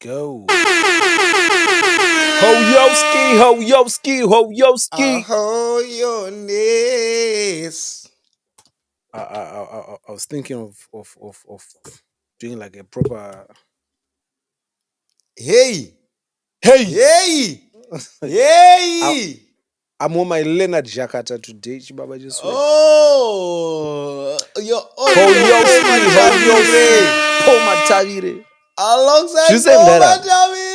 go. Ho yoski. Ahoyones. I was thinking of doing like a proper. Hey. Hey, Hey. I'm on my Leonard Jakarta today. Chibaba just went. Oh, you're on Ho Machakaire. yoski. Po matavire. Alongside Should say that. Machakaire.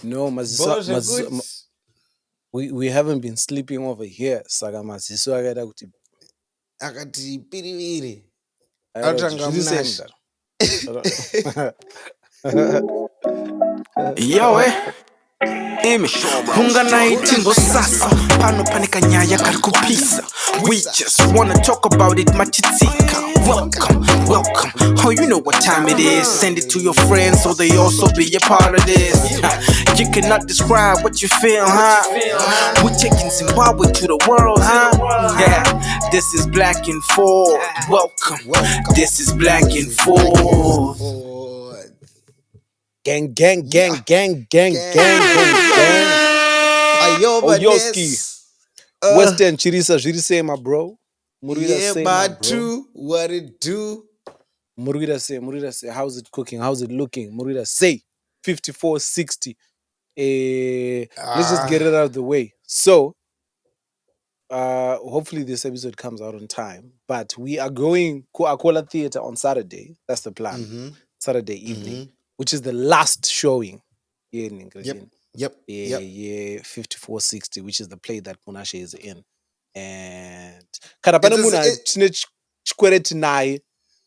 No, we haven't been sleeping over here. Saka maziso akaita kuti. Akati piriviri. Should you say that? Yawe imi unganaiti ngosasa pano panika nyaya kari kupisa. We just wanna talk about it machitika. Welcome. Oh, you know what time it is. Send it to your friends so they also be a part of this. You cannot describe what you feel, huh? We're taking Zimbabwe to the world, huh? Yeah, this is Black and Forth. Welcome. This is Black and Forth. Gang. Ayo, Yoski. Western Chirisa Jirise, my bro. Yeah, but true. What it do? Murida say, how's it cooking? How's it looking? Murida say, 5460. Let's just get it out of the way. So, hopefully this episode comes out on time. But we are going to Akola Theatre on Saturday. That's the plan. Mm-hmm. Saturday evening, which is the last showing here in England. Yep. 5460, which is the play that Munashe is in. And Karapana Muna Chikwereti Nai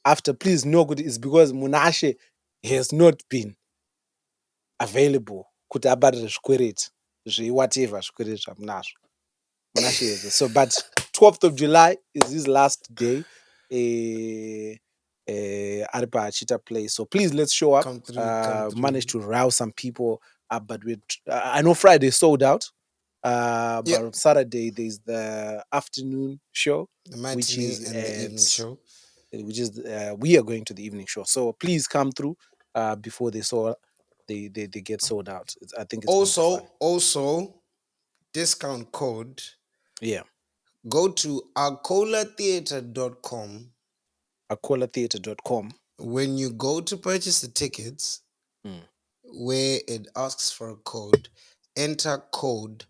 after please know good is because Munashe has not been available. Kuti abadre Chikwereti. Whatever Chikwereti Munashe is. So but 12th of July is his last day. Aripa Chita play. So please let's show up. Come through. Manage to rouse some people. But I know Friday sold out. But on Saturday there's the afternoon show, which is the evening show. Which is we are going to the evening show. So please come through before they get sold out. I think it's also discount code. Yeah. Go to akolatheatre.com. akolatheatre.com. When you go to purchase the tickets, where it asks for a code, enter code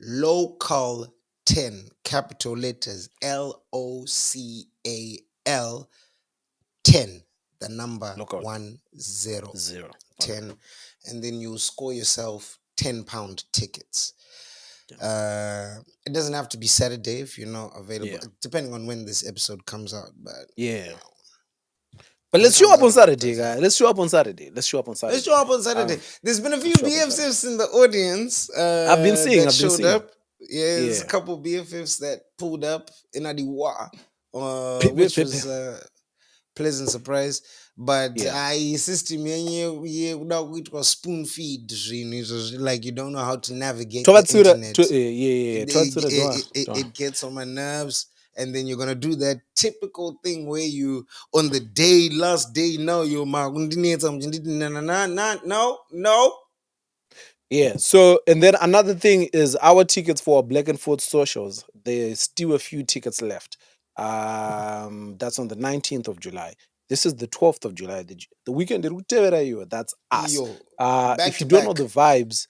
local 10, capital letters LOCAL 10, the number local. 10, and then you score yourself £10 tickets. It doesn't have to be Saturday if you're not available, depending on when this episode comes out. But but let's show up on Saturday, guys. Let's show up on Saturday. There's been a few BFFs in the audience. I've been seeing. Up. There's a couple BFFs that pulled up in Adiwa, which was a pleasant surprise. But I system it was spoon feed. Like you don't know how to navigate the internet. It gets on my nerves. And then you're gonna do that typical thing where you on the last day now you're no. Yeah. So and then another thing is our tickets for Black and Forth socials. There's still a few tickets left. That's on the 19th of July. This is the 12th of July. The weekend that's us. If you don't know the vibes,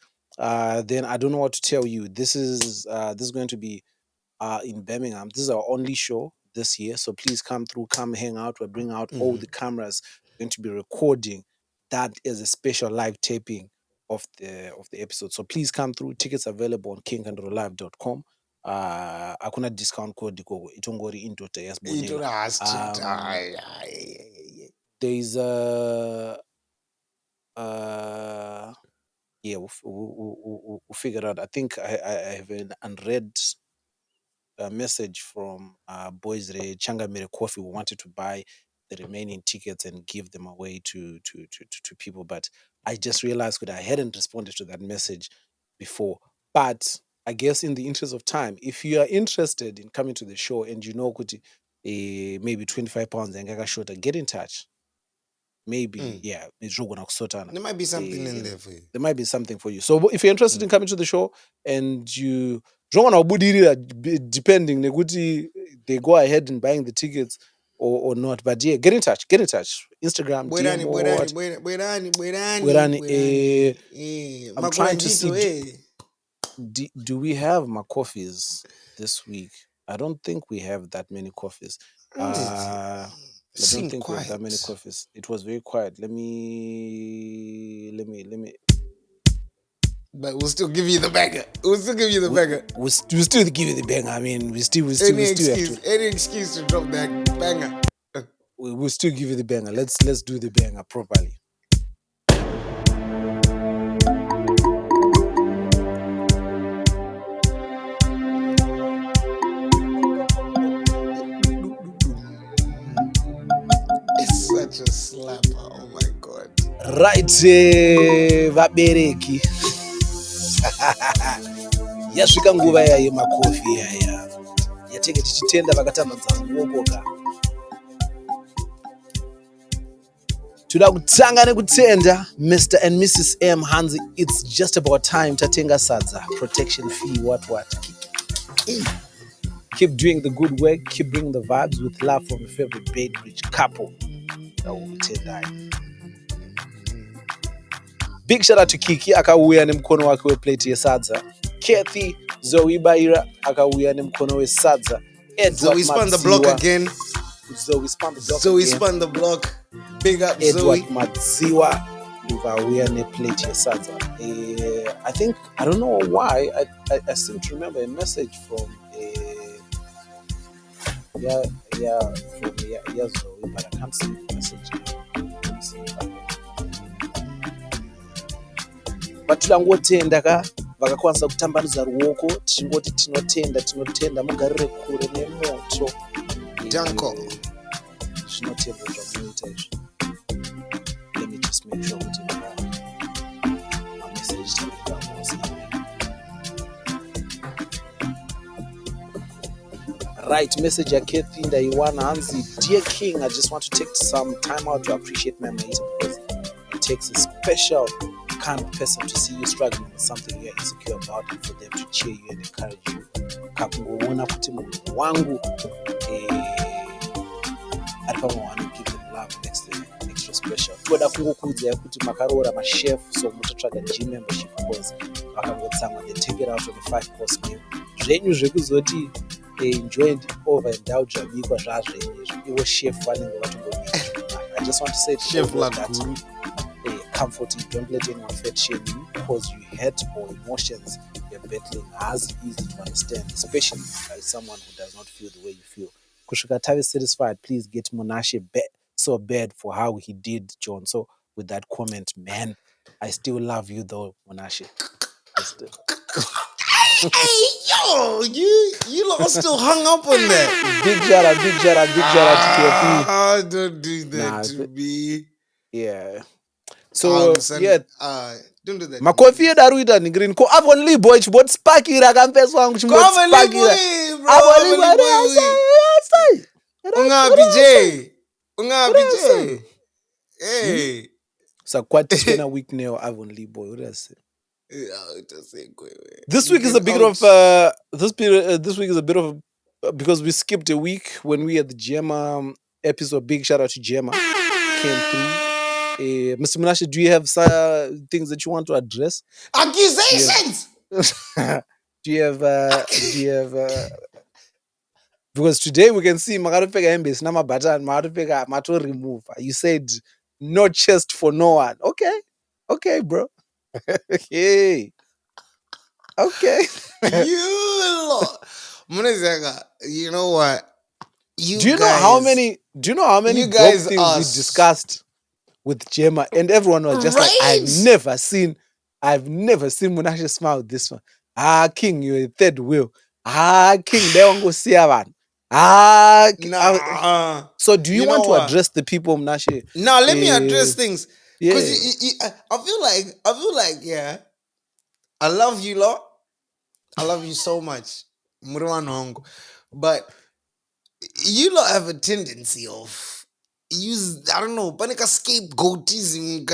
then I don't know what to tell you. This is going to be in Birmingham. This is our only show this year, so please come through, come hang out. We'll bring out all the cameras. We're going to be recording. That is a special live taping of the episode. So please come through. Tickets available on kingandrolive.com. Akuna discount code itongori into there's we'll figure it out. I think I have an unread message from boys Changamire Coffee who wanted to buy the remaining tickets and give them away to people, but I just realized that I hadn't responded to that message before. But I guess in the interest of time, if you are interested in coming to the show and you know maybe £25 and Gaga Shota, get in touch. maybe yeah, there might be something in there for you. There might be something for you. So if you're interested in coming to the show and you depending they go ahead and buying the tickets or not, but yeah, get in touch. Instagram, DM or what. I'm trying to see. Do we have my coffees this week? I don't think we have that many coffees. I don't think we have that many coffees. It was very quiet. Let me. But we'll still give you the banger. We'll still give you the banger. We'll still give you the banger. I mean, we still have to. Any excuse to drop that banger. We'll still give you the banger. Let's do the banger properly. It's such a slapper. Oh my God. Right, vabereki. Yasvika nguva iya yemakofi yaya yatenge tichitenda vakatambadza ruoko ka. Toda kutanga nekutenda Mr. and Mrs. M Hanzi. It's just about time tatenga sadza. Protection fee, what. Keep doing the good work. Keep bringing the vibes with love from your favorite bed-rich couple. Big shout out to Kiki akauya nemkono wake weplate yesadza. Kathy Zoibaira akauya nemkono wesadza. Zoe spun the block again. Zoe spun the block. Big up Edward Zoe. Madziwa ndivauya neplate yesadza. I don't know why. I seem to remember a message from Zoe, but I can't see the message. Let me see if I can. But tilangotenda ka vakakwanisa kutambanudza ruoko tichingoti tinotenda mugarire kure nemoto. Danko. Zvinotenda zvamunoita izvi. Let me just make sure kuti message right, message Kathy ndaiwana hanzi, dear King, I just want to take some time out to appreciate my mate because it takes a special kind of person to see you struggling with something you're insecure about and for them to cheer you and encourage you. Kakungoona kuti munhu wangu ari pamwe keep them love next extra special. Toda kungokuudzai kuti makaroora machef, so mutotsvaga gym membership because vakangotsamwa they take it out on a 5-course meal. Zvenyu zvekuzoti enjoyed overindulge zvabikwa zvazvenyu iwo chef vanenge vatongobika. I just want to say to chef like that comfort you, don't let anyone fat shame you because you hurt or emotions you're battling as easy to understand, especially by someone who does not feel the way you feel. Kushuka Tavi satisfied, please get Monashe so bad for how he did John. So with that comment, man, I still love you though, Monashe. Hey, yo, you lot are still hung up on that. Big shout out to KP. Don't do that to me. Yeah. So yeah, don't do that. Makofi edaruita nigrini ko avonly boy chibot sparkira akampeso wangu chibot sparkira. Avonly boy. Unga BJ. Hey. So quite spend a week now avonly boy. What does it? This week is a bit of this week is a bit of because we skipped a week when we had the Gemma episode. Big shout out to Gemma came through. Mr. Munashe, do you have things that you want to address? Accusations. Do you have because today we can see Magarupega Embase Nama Batan Magarupega Mato remove. You said no chest for no one. Okay, bro. Hey. Okay. You know what? Do you know how many dope things we discussed with Gemma, and everyone was just like, I've never seen Munashe smile this one. King, you're a third wheel. King, they won't go see one. So do you want to address the people, Munashe? No, let me address things. Because I feel like, yeah, I love you lot. I love you so much. But you lot have a tendency of, use, I don't know, panika scapegoatism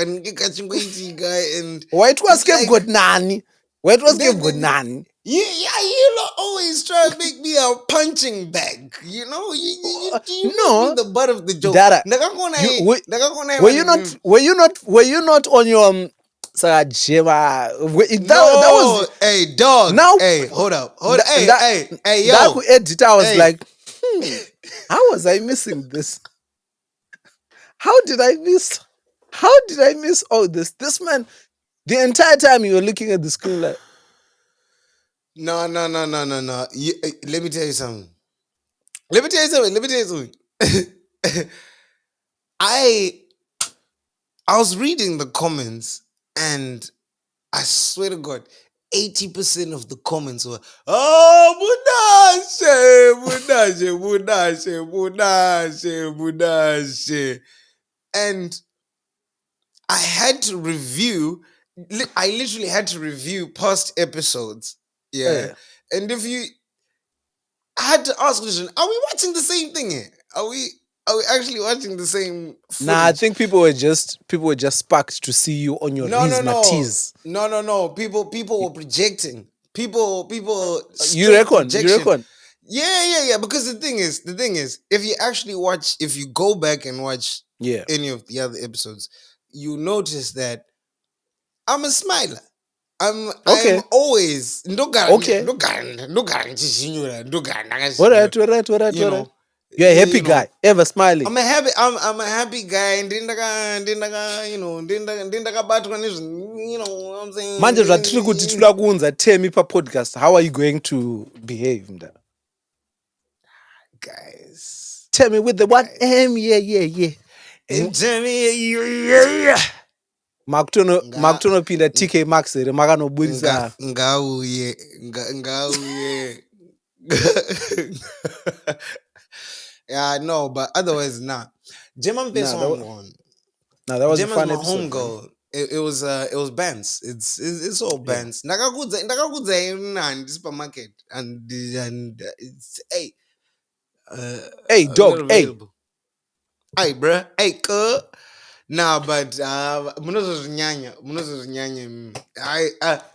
and why it was scapegoat nani? Why it was scapegoat nani? You lot always try to make me a punching bag. You know, you no, make me the butt of the joke. Dara, were you not on your Jema? That was hey dog. Now hey, hold up. Hey, yo. That who editor, I was like, how was I missing this? How did I miss all this? This man, the entire time you were looking at the screen like, no. Let me tell you something. I was reading the comments and I swear to God, 80% of the comments were, Budashe. And I had to review, I literally had to review past episodes. Yeah. And I had to ask the question, are we watching the same thing here? Are we actually watching the same footage? Nah, I think people were just sparked to see you on your tease. No. People were projecting. People You reckon? Yeah. Because the thing is, if you actually watch, if you go back and watch any of the other episodes, you notice that I'm a smiler. I'm always okay. Alright. You're a happy guy, ever smiling. I'm a happy guy, and you know what I'm saying. Manje zvatiri kuti tinoda kuunza Temi pa podcast. How are you going to behave, mda? Guys, tell me with the one yeah. And tell me yeah. Makutono pinda TK Maxx ere makanobudisa ngauye. Yeah, no, but otherwise not. Jema Mpesa one. That was Jema's a fun my episode. home girl. It was bands. It's all bands. Ndakakudza in supermarket and it's hey dog, hey bruh, hey nah, but munozozvinyanya.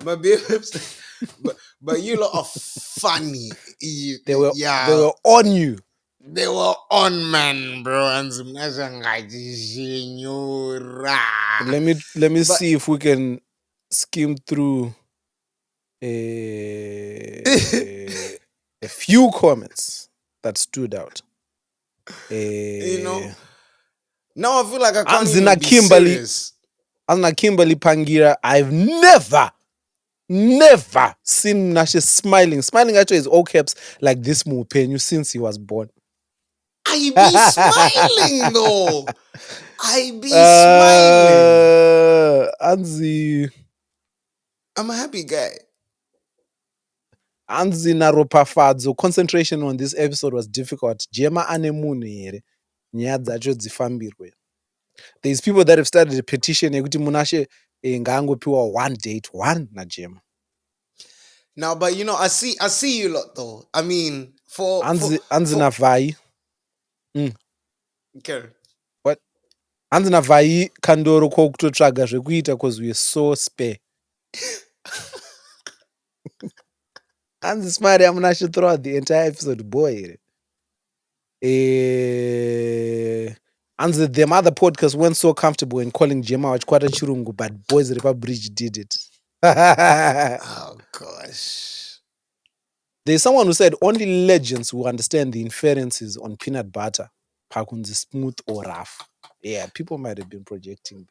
My babes, but you lot are funny. They were on you. They were on, man, bro. And let me see if we can skim through a few comments that stood out. Now I feel like I can't even be serious. Anna Kimberly Pangira, I've never seen Nashe smiling. Smiling actually is all caps like this more pain since he was born. I be smiling though. I be smiling. Anzi, I'm a happy guy. Anzi naropa Fadzi. Concentration on this episode was difficult. Jema anemune here. There's people that have started a petition ekuti Munashe ngaangopiwa one date na Jema. Now, but you know, I see you lot though. I mean, Anzi Navai. Okay. What? Anzi Navai kandoro kokutotsvaga zvekuita because we're so spare. Anzi smart Munashe throughout the entire episode, boy. And them other podcasts weren't so comfortable in calling Jema Wachkwata Chirungu, but Boys River Bridge did it. Oh gosh. There's someone who said only legends will understand the inferences on peanut butter. Pakunzi smooth or rough. Yeah, people might have been projecting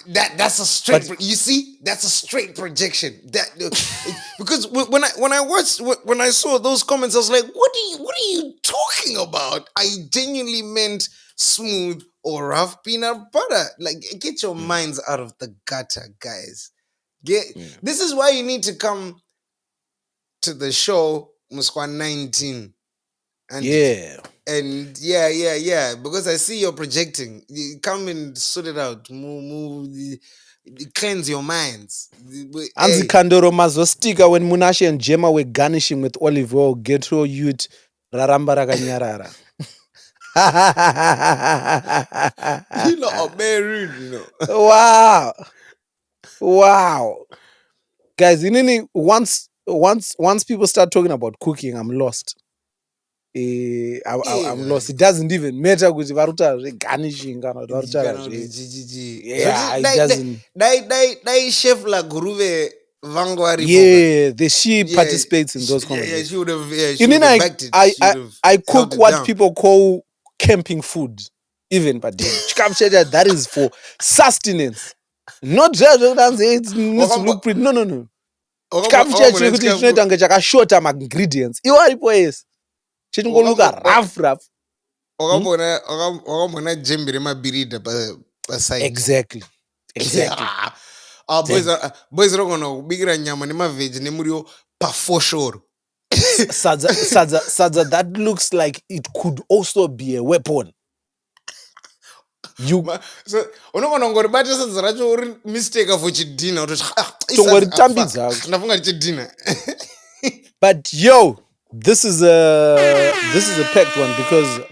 that. That's a straight. You see, that's a straight projection. That because when I saw those comments, I was like, what are you talking about? I genuinely meant smooth or rough peanut butter. Like, get your minds out of the gutter, guys. This is why you need to come to the show Mkhwanazi 19. And because I see you're projecting. You come and sort it out. Cleanse your minds. Anzi Kandoro mazostika when Munashe and Jema were garnishing with olive oil, ghetto youth, raramba rakanyarara. You know, are very rude, you know. Wow. Guys, once people start talking about cooking, I'm lost. I'm lost. It doesn't even matter kuti varuta garnishing kana kuti varuta yeah, it doesn't. Dai chef la guruve vangwari. Yeah, she participates in those conversations. Yeah, she would have. Yeah, she would have backed it. I cook what people call camping food, even but that is for sustenance, not just it needs to look pretty. No. Chakashota ingredients. Iwaripo yes. Chingoluka rough. Wakambona jembe remabirida pa side. Exactly. Boys rogona kubikira nyama nemaveji nemuriwo pafoshoro. Sadza, that looks like it could also be a weapon. So unogona ngoribata sadza racho uri mistake for chidina utotambidza ndafunga chidina. But yo, this is a packed one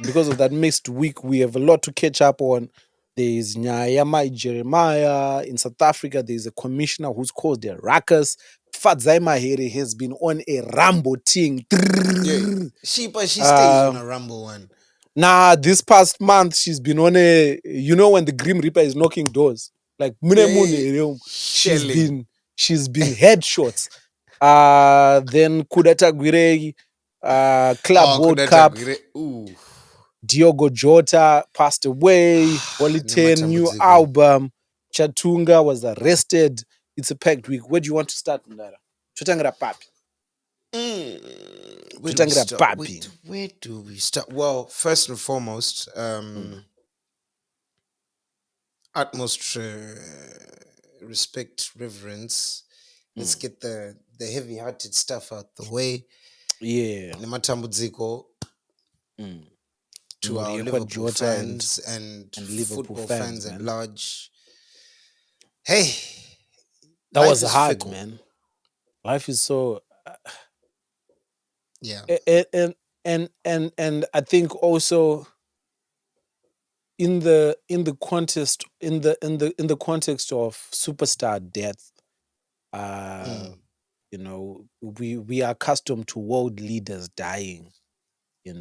because of that mixed week. We have a lot to catch up on. There's Nyayama Jeremiah in South Africa. There's a commissioner who's called the Ruckus. Fadzi Mahere has been on a Rambo thing. Yeah. She stays on a Rambo one. Nah, this past month she's been on a, when the Grim Reaper is knocking doors. Like she's been headshots. Then Kuda Tagwireyi, Club World Cup. Diogo Jota passed away. Holy 10 new album. Chatunga was arrested. It's a packed week. Where do you want to start, Ndara? Chatunga papi. Where do we start? Well, first and foremost, utmost respect, reverence. Let's get the heavy-hearted stuff out the way. Yeah. Nematambudziko. To our Liverpool fans and football fans at large. Hey, that was hard, fickle. Man. Life is so. Yeah. And I think also in the context of superstar death, we are accustomed to world leaders dying. We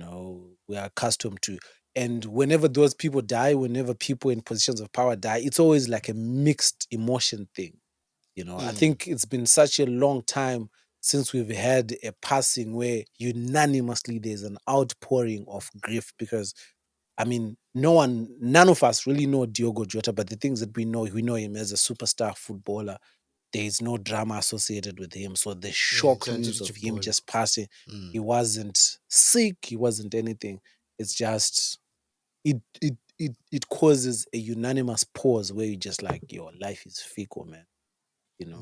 are accustomed to, and whenever those people die, whenever people in positions of power die, it's always like a mixed emotion thing. I think it's been such a long time since we've had a passing where unanimously there's an outpouring of grief, because none of us really know Diogo Jota, but the things that we know him as a superstar footballer. There is no drama associated with him. So the shock news of him just passing, he wasn't sick, he wasn't anything. It's just, it causes a unanimous pause where you just like, your life is fickle, man.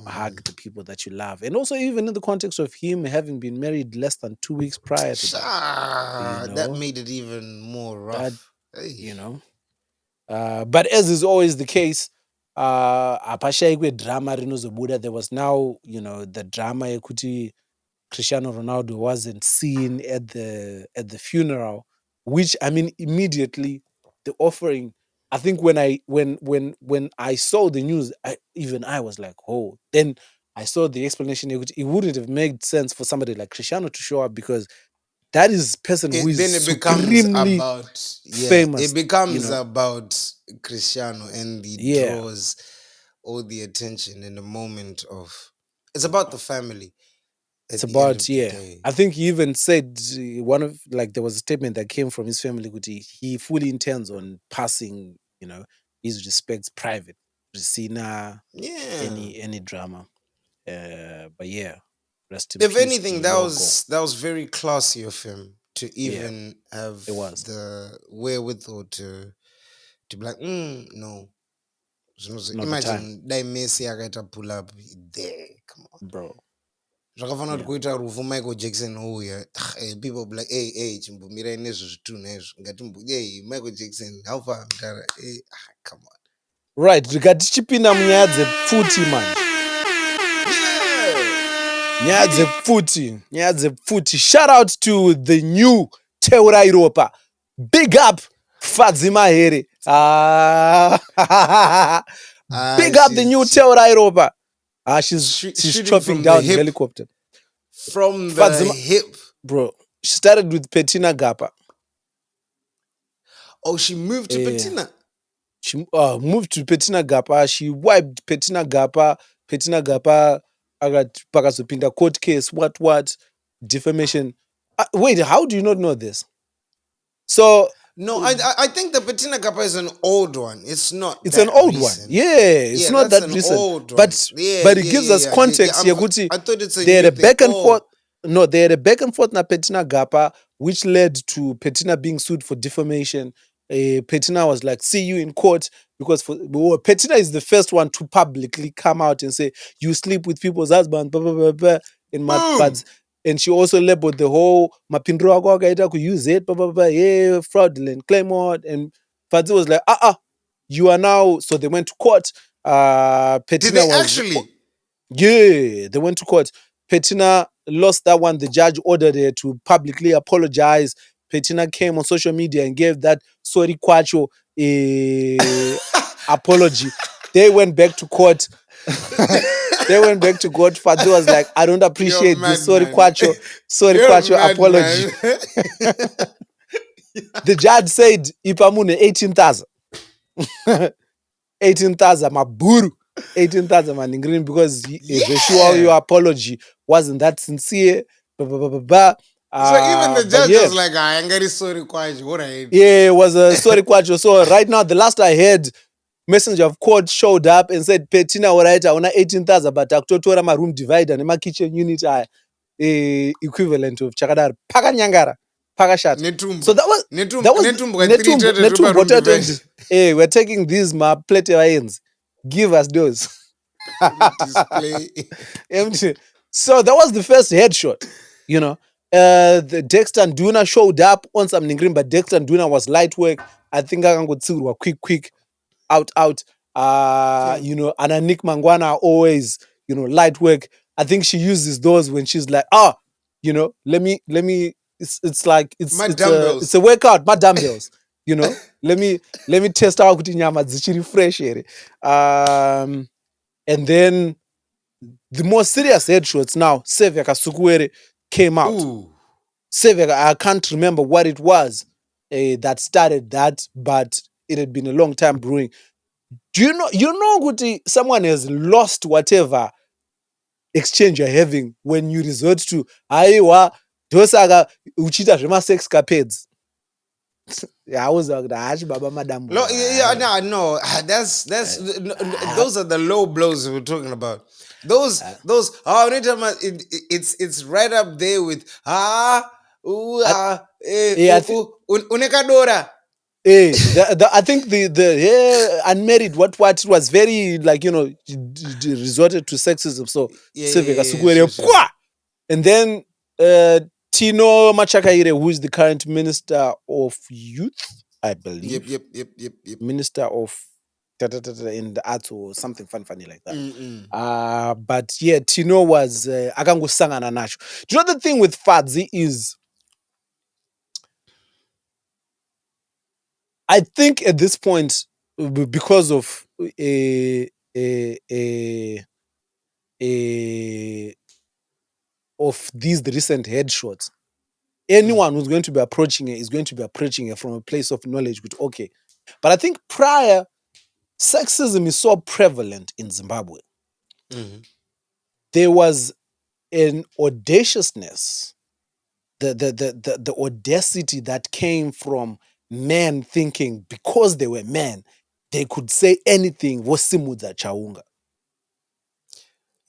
Hug the people that you love. And also even in the context of him having been married less than 2 weeks prior to that. That made it even more rough. But as is always the case, drama rinozobuda. There was now, the drama ekuti Cristiano Ronaldo wasn't seen at the funeral, which immediately the offering. I think when I saw the news, I was like, oh. Then I saw the explanation. It wouldn't have made sense for somebody like Cristiano to show up, because that is person who is supremely famous. It becomes about Cristiano, and it draws all the attention in the moment of. It's about the family. It's about I think he even said there was a statement that came from his family. He fully intends on passing, his respects private. Any drama. But yeah. Rest in if peace, anything, that was very classy of him to even have the wherewithal to be like, no. Imagine that Messi akaita pull up there. Come on, bro. Zvakafanira kuita rufu Michael Jackson uya. People be like, hey, chimbumira nezvo zvitu nezvo. Ngati Michael Jackson, how far? Come on. Right, rikati chipinda munyaya dzepfuti man. Nyaya dzepfuti. Shout out to the new Teura Europa. Big up Fadzi Mahere. Big up the new Teorai Ropa. She's chopping down the helicopter. From the hip. Bro, she started with Petina Gapa. Oh, she moved to Petina? She moved to Petina Gapa. She wiped Petina Gapa. Petina Gapa pakazopinda court case. What? Defamation. Wait, how do you not know this? So... No, I think the Petina Gapa is an old one. It's not. It's an old recent one. Yeah, it's not that recent. Old one. But it gives us context. I thought it's a they had a back and forth. No, they had a back and forth na Petina Gapa, which led to Petina being sued for defamation. Petina was like, "See you in court," because Petina is the first one to publicly come out and say, "You sleep with people's husbands," blah blah blah blah. In Mads. And she also labeled the whole mapindro ako akaita ku use it, yeah, fraudulent claim on. And Fadzi was like, you are now. So they went to court. Petina Did they actually? Yeah, they went to court. Petina lost that one. The judge ordered her to publicly apologize. Petina came on social media and gave that sorry kwacho apology. They went back to court. Fadzi was like, I don't appreciate this. Sorry, Kwacho apology. The judge said, Ipamune, 18,000. 18,000, maburu. 18,000, man, because your apology wasn't that sincere. So even the judge was like, I ain't getting sorry, Kwacho. Yeah, it was a sorry, Kwacho. So right now, the last I heard, messenger of court showed up and said, Petina, alright, I want 18,000, but akutotora my room divider and my kitchen unit equivalent of Chakadar. Paka Nyangara. Paka shat. So that was Netumbo. Hey, we're taking these my plate irons. Give us those. Display. Empty. So that was the first headshot, you know. The Dexter and Duna showed up on some Ningrim, but Dexter and Duna was light work. I think I can go to quick. Out. You know, and Nick Mangwana always, you know, light work. I think she uses those when she's like, you know, let me. It's like it's a workout, my dumbbells. You know, let me test out kuti nyama zichiri fresh here. And then the more serious headshots now, Sevia Kasukuere came out. Sevia, I can't remember what it was that started that, but it had been a long time brewing. Do you know, Guti, someone has lost whatever exchange you're having when you resort to aiwa dosaga uchita zvema sex capades. Yeah, I was like, baba madam. No. That's those are the low blows we're talking about. Those it's right up there with unekadora. I think the unmarried what it was very like, you know, resorted to sexism. So sure. And then Tino Machakaire, who is the current Minister of Youth, I believe. Yep. Minister of in the arts or something funny like that. But yeah, Tino was akangosangana nacho. Do you know the thing with Fadzi is, I think at this point, because of of these recent headshots, anyone who's going to be approaching it is going to be approaching it from a place of knowledge. With okay, but I think prior, sexism is so prevalent in Zimbabwe. There was an audaciousness, the audacity that came from men thinking because they were men, they could say anything. Wosimudza chaunga.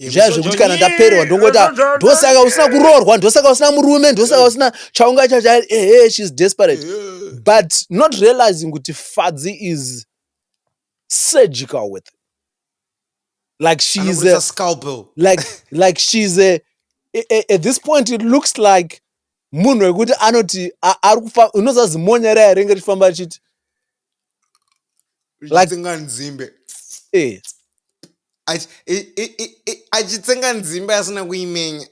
Zvekuti kana ndaperwa ndongota ndosaka usina kurorwa, ndosaka usina murume, ndosaka usina chaunga chacha, she's desperate. But not realizing kuti Fadzi is surgical with it. Like she's a scalpel. Like she's at this point it looks like munhu wekuti anoti arikufa unozazi monyara yarenga rifamba achiti like nzimbe achitsenga nzimbe asina kuimenya.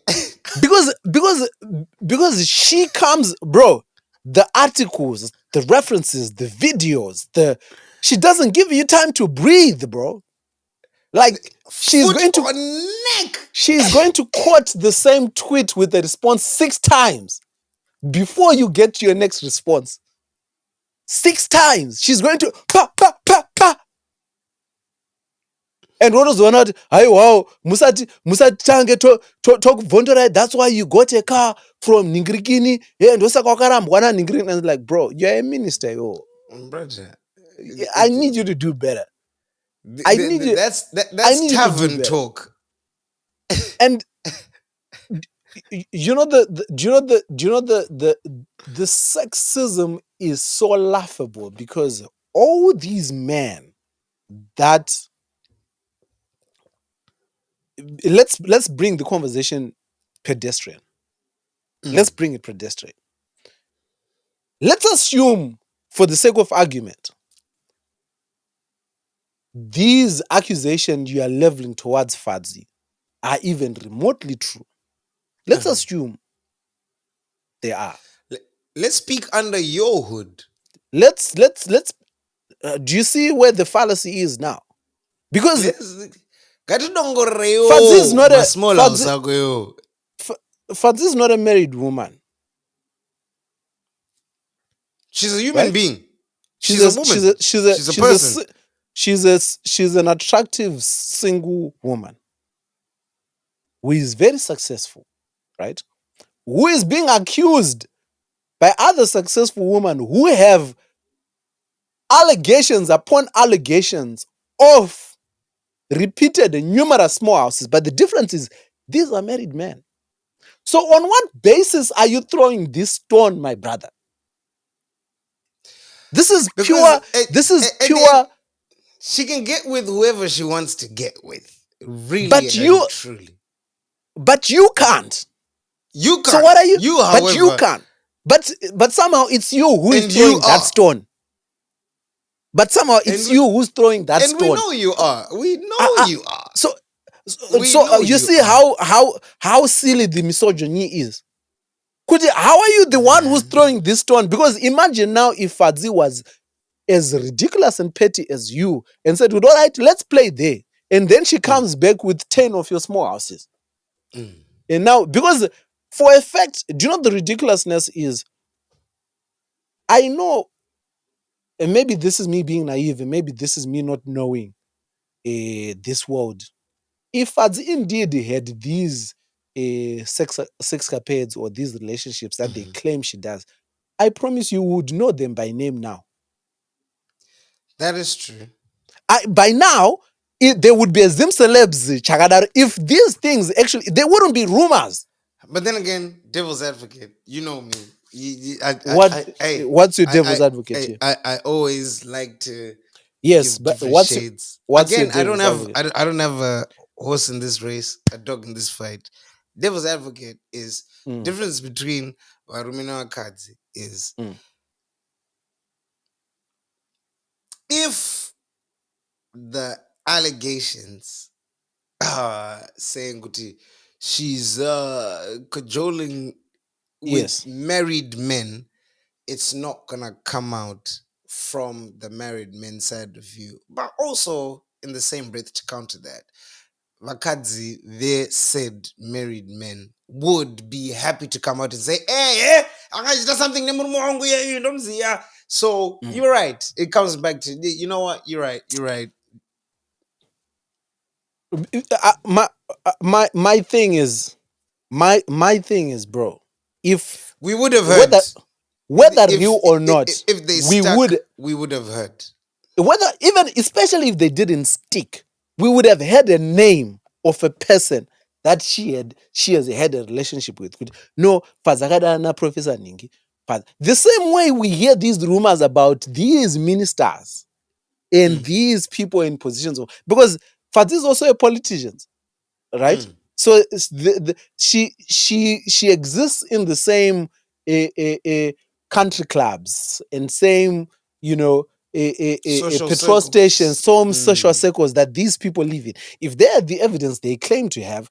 Because she comes, bro, the articles the references, the videos, she doesn't give you time to breathe, bro. Like she's going to quote the same tweet with the response 6 times before you get to your next response. 6 times. She's going to pa pa pa pa. And what was one out? Hey, wow, Musati Tange talk Vondora. That's why you got a car from Ningrikini. Yeah, and Mkhwana Ningrikini. And like, bro, you're a minister, yo. Brother, I need you to do better. I need you. That's tavern talk. And you know the sexism is so laughable because all these men that let's bring the conversation pedestrian. Let's bring it pedestrian. Let's assume, for the sake of argument, these accusations you are leveling towards Fadzi are even remotely true. Let's assume they are. Let's speak under your hood. Let's do you see where the fallacy is now? Because Fadzi is not a married woman. She's a human being. She's a woman. She's a person. She's an attractive single woman who is very successful, right? Who is being accused by other successful women who have allegations upon allegations of repeated and numerous small houses. But the difference is these are married men. So on what basis are you throwing this stone, my brother? This is pure. She can get with whoever she wants to get with. Really, truly. But you can't. You can't. So what are you? However, but you can't. But somehow it's you who is throwing that stone. But somehow it's you who's throwing that stone. And we know you are. We know you are. So you see how silly the misogyny is. How are you the one who's throwing this stone? Because imagine now if Fadzi was as ridiculous and petty as you and said, well, all right, let's play there. And then she comes back with 10 of your small houses. And now, because for a fact, do you know the ridiculousness is? I know, and maybe this is me being naive, and maybe this is me not knowing this world. If Fadzi indeed had these sexcapades or these relationships that they claim she does, I promise you would know them by name now. That is true. By now, there would be a Zim celebs Chakadar. If these things actually, there wouldn't be rumors. But then again, devil's advocate, you know me. What's your devil's advocate here? I always like to but shades. Again, I don't have a horse in this race, a dog in this fight. Devil's advocate is difference between Warumina and Fadzi is if the allegations saying she's cajoling with married men, it's not gonna come out from the married men side of you. But also in the same breath, to counter that, Vakadzi, they said married men would be happy to come out and say, hey, that's something. So you're right. It comes back to, you know what? You're right. My thing is, bro, if we would have heard whether real or not, if they we would have heard. Especially if they didn't stick, we would have had a name of a person that she has had a relationship with. No, Fazakadana Professor Ningi. The same way we hear these rumors about these ministers and these people in positions because Fadzi is also a politician, right? So she exists in the same country clubs and same petrol stations, some social circles that these people live in. If they have the evidence they claim to have,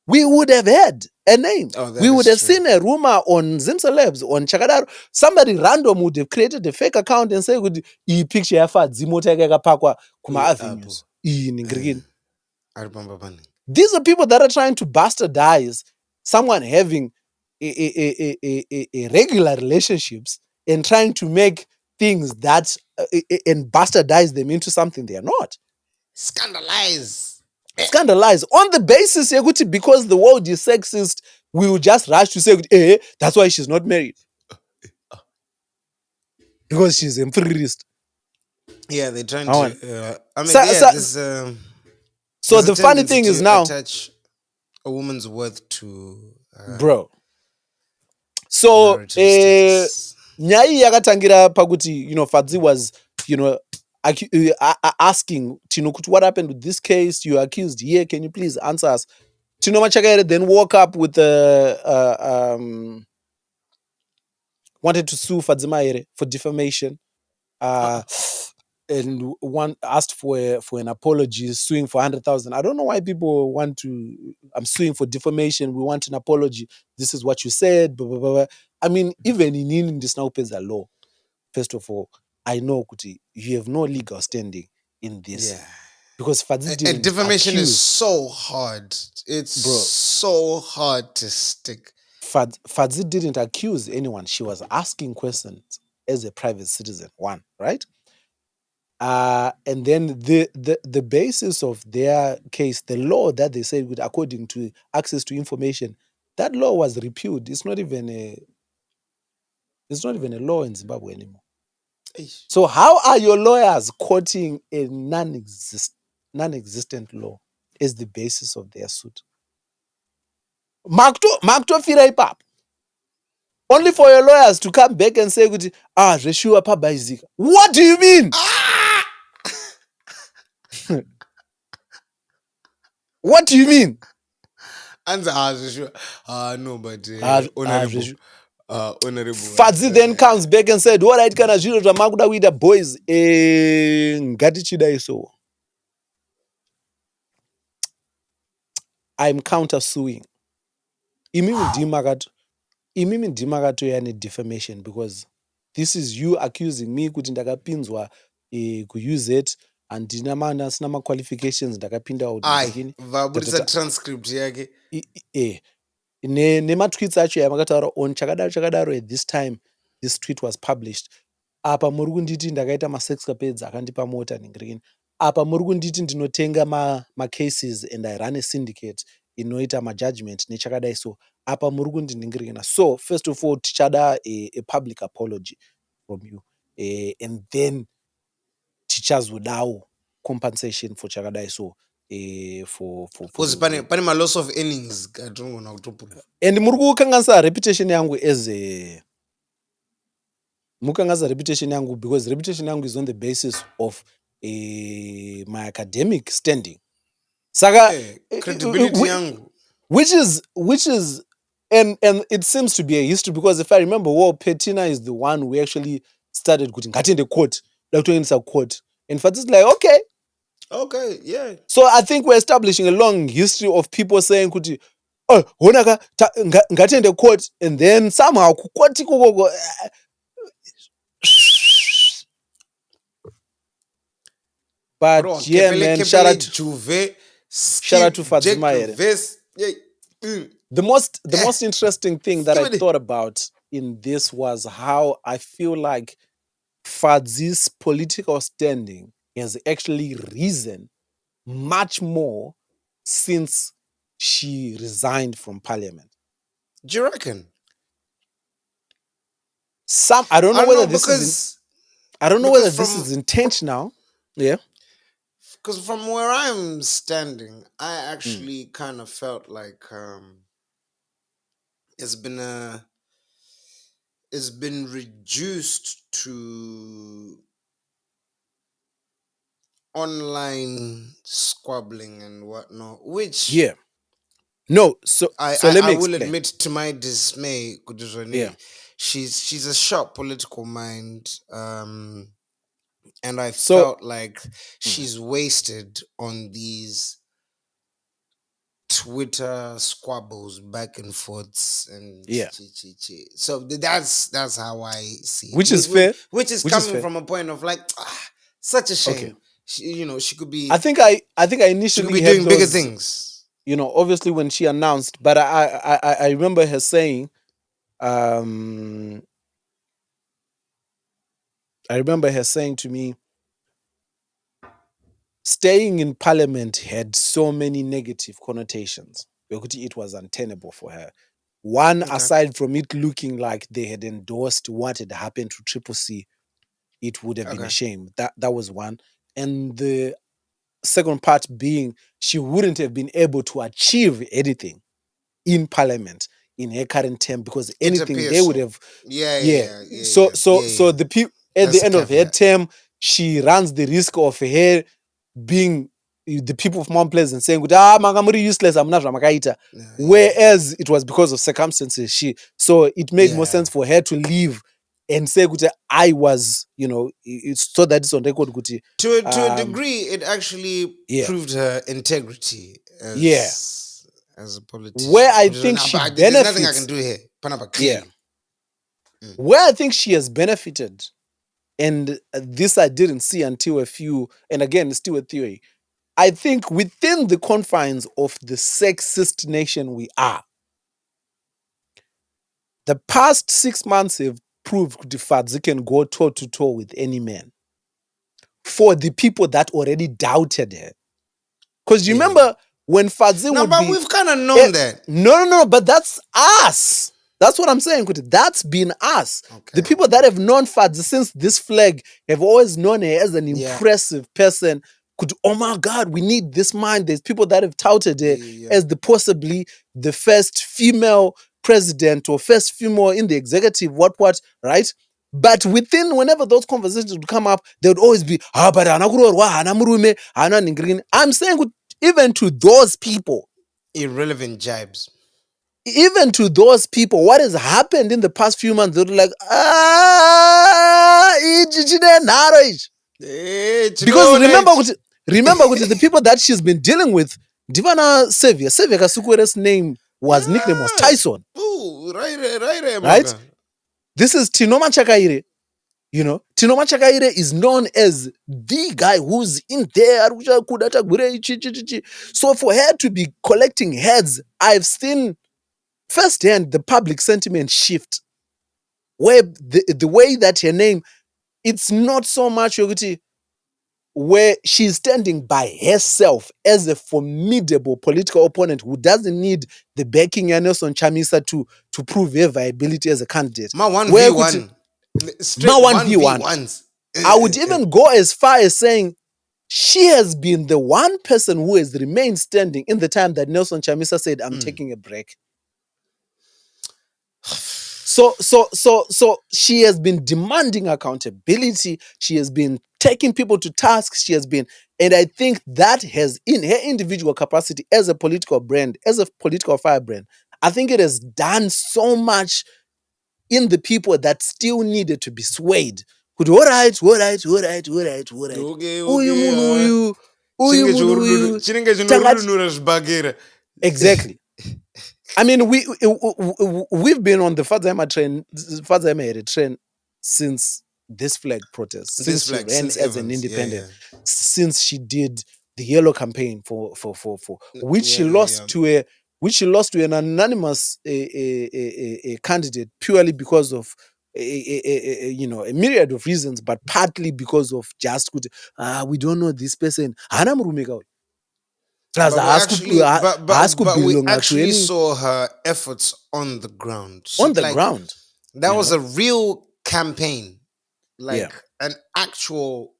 we would have had a name. We would have seen a rumor on Zimcelebs, on Chakadaro. Somebody random would have created a fake account and say, "I picture ya Fadzi mota yakapakwa kuma avenues." These are people that are trying to bastardize someone having a regular relationships and trying to make things that and bastardize them into something they are not. Scandalize On the basis because the world is sexist, we will just rush to say, that's why she's not married. Because she's imperialist. Yeah, they're trying to. So the funny thing is now, attach a woman's worth to bro. So nyai yakatangira pakuti, Fadzi was, asking Tino, what happened with this case? You are accused here. Can you please answer us? Tino Machakaire then woke up with wanted to sue Fadzi Mahere for defamation. And one asked for an apology, suing for 100,000. I don't know why people want to. I'm suing for defamation. We want an apology. This is what you said. Blah, blah, blah. I mean, even in this now pays a law. First of all, I know Kuti, you have no legal standing in this. Yeah. Because Fadzi didn't and defamation is so hard. It's so hard to stick. Fadzi didn't accuse anyone. She was asking questions as a private citizen. One, right? And then the basis of their case, the law that they said, according to access to information, that law was repealed. It's not even a law in Zimbabwe anymore. So how are your lawyers quoting a non-existent law as the basis of their suit? Makto fira ipap. Only for your lawyers to come back and say, reshiwa pa baizika. What do you mean? What do you mean? Answer, no, but honorable. Fadzi then comes back and said, all right, kana zviro zvamakuda kuita boys, ngatichidai so. I'm countersuing. Imimi ndima katoya defamation, because this is you accusing me kuti ndakapinzwa kuuse it andina sina qualifications ndakapinda vabudisa transcript yake nematweets acho yamakataura on chakadaro at this time this tweet was published. Apa muri kunditi ndakaita masexcapades akandipa mota ningirikini. Apa muri kunditi ndinotenga macases and I run a syndicate inoita majudgment nechakadai so. Apa muri kundiningirikina. So first of all tichada a public apology from you, and then tichazodawo compensation for chakadai so. For pane loss of earnings atongona kutopuka and muri kukanganisa reputation yangu as a mukanganisa reputation yangu, because reputation yangu is on the basis of my academic standing. Saka credibility yangu, which is and it seems to be a history, because if I remember well, Petina is the one who actually started in the court, court, and Fadzi is like, okay, yeah. So I think we're establishing a long history of people saying kuti, ngatiende court, and then somehow court but bro, yeah, man, shout out to Fadzi Mahere. The most interesting thing that I thought about in this was how I feel like Fadzi's political standing has actually risen much more since she resigned from parliament. Do you reckon? I don't know whether this is intentional. Yeah. Because from where I'm standing, I actually kind of felt like it's been reduced to online squabbling and whatnot, which no, so let me I will admit to my dismay, she's a sharp political mind, and I felt like she's wasted on these Twitter squabbles back and forths and Yeah. so that's how I see it. Which is fair. Which is coming from a point of like such a shame. Okay. She could be. I think I She could initially be had doing bigger those, things. Obviously when she announced, but I remember her saying, I remember her saying to me, staying in parliament had so many negative connotations. It was untenable for her. One, aside from it looking like they had endorsed what had happened to Triple C, it would have been a shame. That was one. And the second part being, she wouldn't have been able to achieve anything in parliament in her current term, because anything they would have. So the people at the end of her term, she runs the risk of her being the people of Mount Pleasant saying, "Magamuri useless, I'm not Ramakaita." Whereas it was because of circumstances. So it made more sense for her to leave and say, "I was, it's so that it's on record." To a degree, it actually proved her integrity as a politician. Where I think she benefits. There's nothing I can do here. Where I think she has benefited, and this I didn't see until and again, it's still a theory. I think within the confines of the sexist nation we are, the past 6 months have proved the Fadzi can go toe to toe with any man. For the people that already doubted her. Because you remember when Fadzi would be... we've kind of known that. No, but that's us. That's what I'm saying. That's been us. The people that have known Fadzi since this flag have always known her as an impressive person. Oh my God, we need this mind. There's people that have touted her as possibly the first female president or first female in the executive, right? But whenever those conversations would come up, they would always be, but I'm saying even to those people, irrelevant jibes. Even to those people, what has happened in the past few months, they're like, because remember the people that she's been dealing with, Divana Sevier Kasukure's nickname was Tyson. Right? This is Tino Machakaire. Tino Machakaire is known as the guy who's in there. Kuda, Tagwireyi. So for her to be collecting heads, I've seen firsthand the public sentiment shift. Where the way that her name, it's not so much where she's standing by herself as a formidable political opponent who doesn't need the backing of Nelson Chamisa to prove her viability as a candidate. Ma 1v1. Ma 1v1. I would even go as far as saying she has been the one person who has remained standing in the time that Nelson Chamisa said, I'm taking a break. So she has been demanding accountability. She has been taking people to task. And I think that has, in her individual capacity as a political brand, as a political firebrand, I think it has done so much in the people that still needed to be swayed. All right. Exactly. I mean, we've been on the Fadzi Mahere train since this flag protest, since she ran as an independent, since she did the yellow campaign for which she lost to an anonymous candidate purely because of a myriad of reasons, but partly because of just we don't know this person. But we actually saw her efforts on the ground. Ground. That was a real campaign. An actual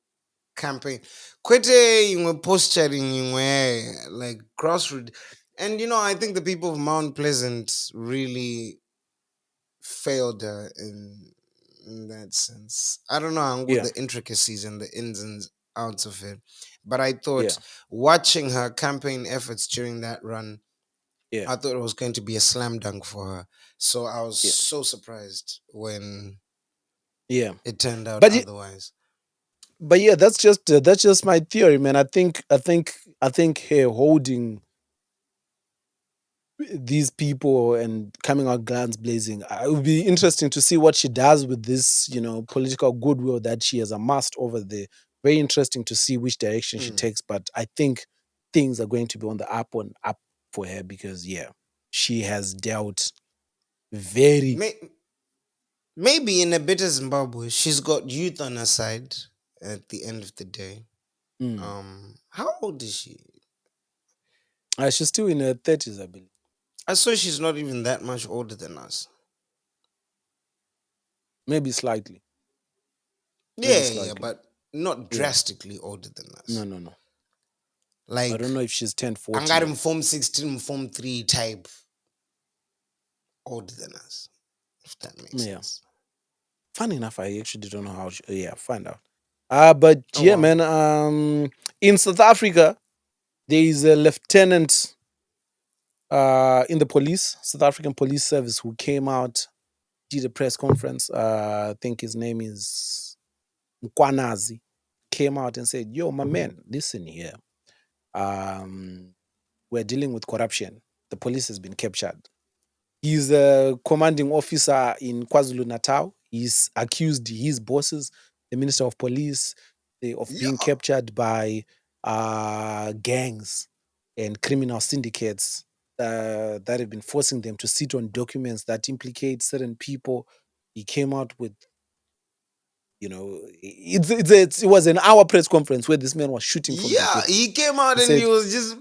campaign. Kwete posturing like grassroots. And I think the people of Mount Pleasant really failed her in that sense. I don't know the intricacies and the ins and outs of it. But I thought watching her campaign efforts during that run, I thought it was going to be a slam dunk for her. So I was so surprised when it turned out otherwise. But that's just my theory, man. I think her holding these people and coming out guns blazing. It would be interesting to see what she does with this, political goodwill that she has amassed over there. Very interesting to see which direction she takes. But I think things are going to be on the up and up for her because, she has dealt very. Maybe in a bit of Zimbabwe, she's got youth on her side at the end of the day. How old is she? She's still in her 30s, I believe. I saw she's not even that much older than us. Maybe slightly. Yeah, but not drastically older than us. No. Like, I don't know if she's 10, 14. I got him Form 16, Form 3 type older than us, if that makes sense. Funny enough, I actually don't know how. Find out. But man. In South Africa, there is a lieutenant in the police, South African Police Service, who came out, did a press conference. I think his name is Mkhwanazi. Came out and said, "Yo, my man, listen here. We're dealing with corruption. The police has been captured. He's a commanding officer in KwaZulu-Natal. He's accused his bosses, the Minister of Police, of being captured by gangs and criminal syndicates that have been forcing them to sit on documents that implicate certain people." He came out with, it was an hour press conference where this man was shooting from the hip. He came out and he was just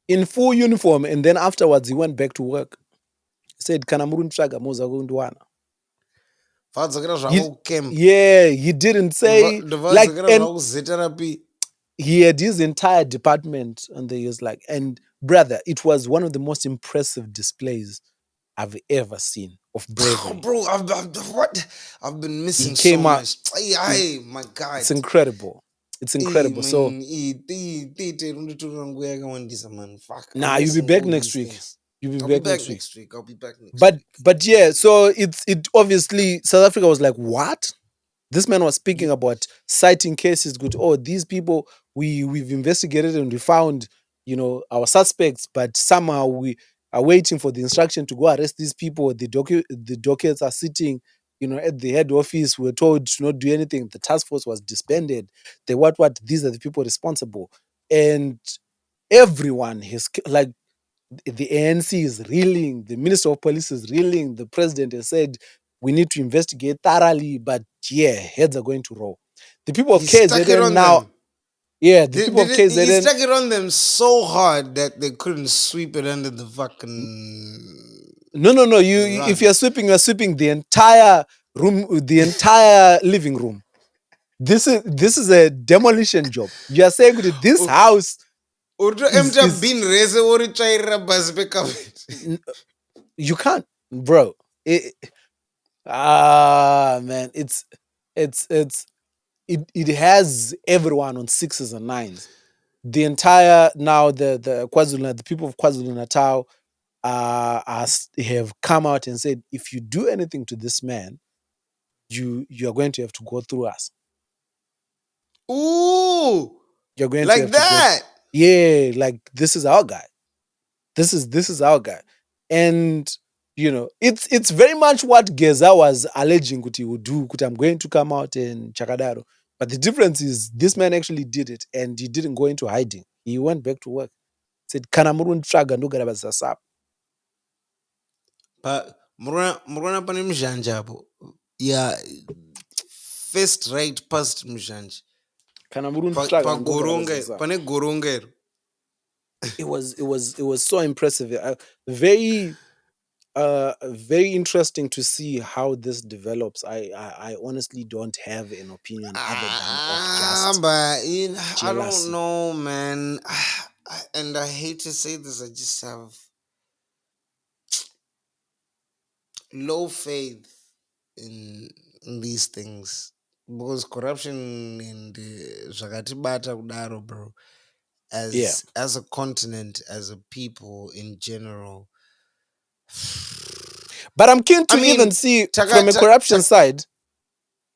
in full uniform, and then afterwards he went back to work. He said, "Kana muruntraga moza kundwana." He didn't say like, and he had his entire department, and he was like, and brother, it was one of the most impressive displays I've ever seen of bravery. Bro, I've been missing so much. My God, it's incredible. It's incredible. So, nah, you'll be back next week. I'll be back next week. But yeah, so it obviously South Africa was like, what? This man was speaking about citing cases. Good. Oh, these people we've investigated and we found, our suspects, but somehow we are waiting for the instruction to go arrest these people. The dockets are sitting, at the head office. We're told to not do anything. The task force was disbanded. These are the people responsible. And everyone has, like, the ANC is reeling, the Minister of Police is reeling, the President has said we need to investigate thoroughly, but heads are going to roll. The people of KZN now, people of KZN, he stuck it on them so hard that they couldn't sweep it under the fucking. No. If you're sweeping the entire room, the entire living room. This is a demolition job. You are saying that this house. You can't, bro. Man, it has everyone on 6s and 9s. The entire the KwaZulu, the people of KwaZulu-Natal have come out and said, if you do anything to this man, you are going to have to go through us. Ooh, you're going like to that. Like this is our guy. This is our guy, and it's very much what Geza was alleging that he would do. I'm going to come out in Chakadaro, but the difference is this man actually did it, and he didn't go into hiding. He went back to work. Said, "Kana murun traga ndo gara basasap." But murona pane mjanja hapo. Yeah, first right past mjanja. Kana murun traga ndo gara basasap. Pane gorongero. It was so impressive. Very interesting to see how this develops. I honestly don't have an opinion other than of just but I don't know, man. And I hate to say this, I just have low faith in these things because corruption and zvakatibata kudaro, bro. As a continent, as a people in general. But I'm keen to even see from a corruption side.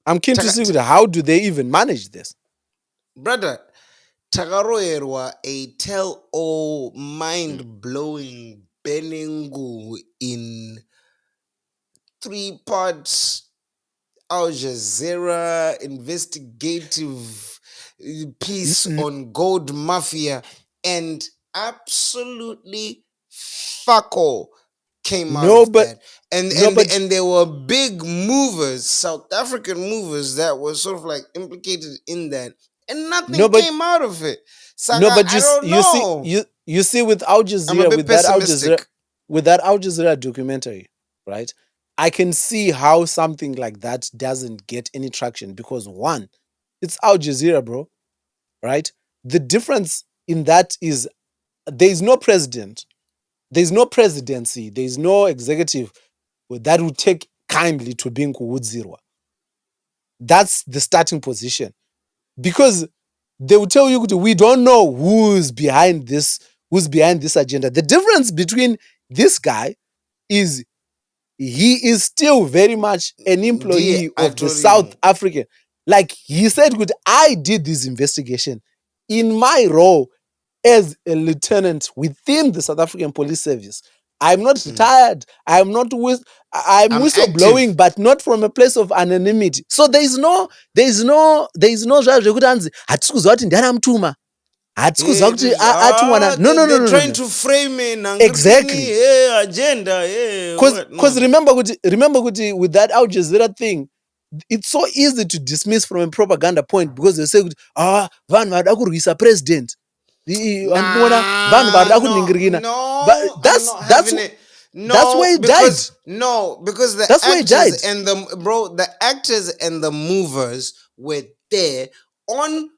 I'm keen to see how do they even manage this, brother. takaroerwa a tell-all mind-blowing benengu in 3 parts Al Jazeera investigative piece on gold mafia, and absolutely fuck all came out of that. And there were big movers, South African movers, that were sort of like implicated in that, and nothing came out of it. Saga, I don't know. You see with Al Jazeera, I'm a bit pessimistic. With that Al Jazeera documentary, right? I can see how something like that doesn't get any traction because one, it's Al Jazeera, bro, right? The difference in that is there is no president, there's no presidency, there's no executive that would take kindly to being Kuwudzirwa. That's the starting position. Because they will tell you we don't know who's behind this agenda. The difference between this guy is he is still very much an employee of the South African. Like he said, I did this investigation in my role as a lieutenant within the South African Police Service. I'm not retired. I'm whistleblowing, but not from a place of anonymity. So there is no zvekuti hatisi kuziva kuti ndianamutuma. They're trying to frame it. Exactly. Agenda. Because remember with that Al Jazeera thing, it's so easy to dismiss from a propaganda point because they say, vanhu varida kurwisa president. No, but that's where he died. No, because the actors and the actors and the movers were there on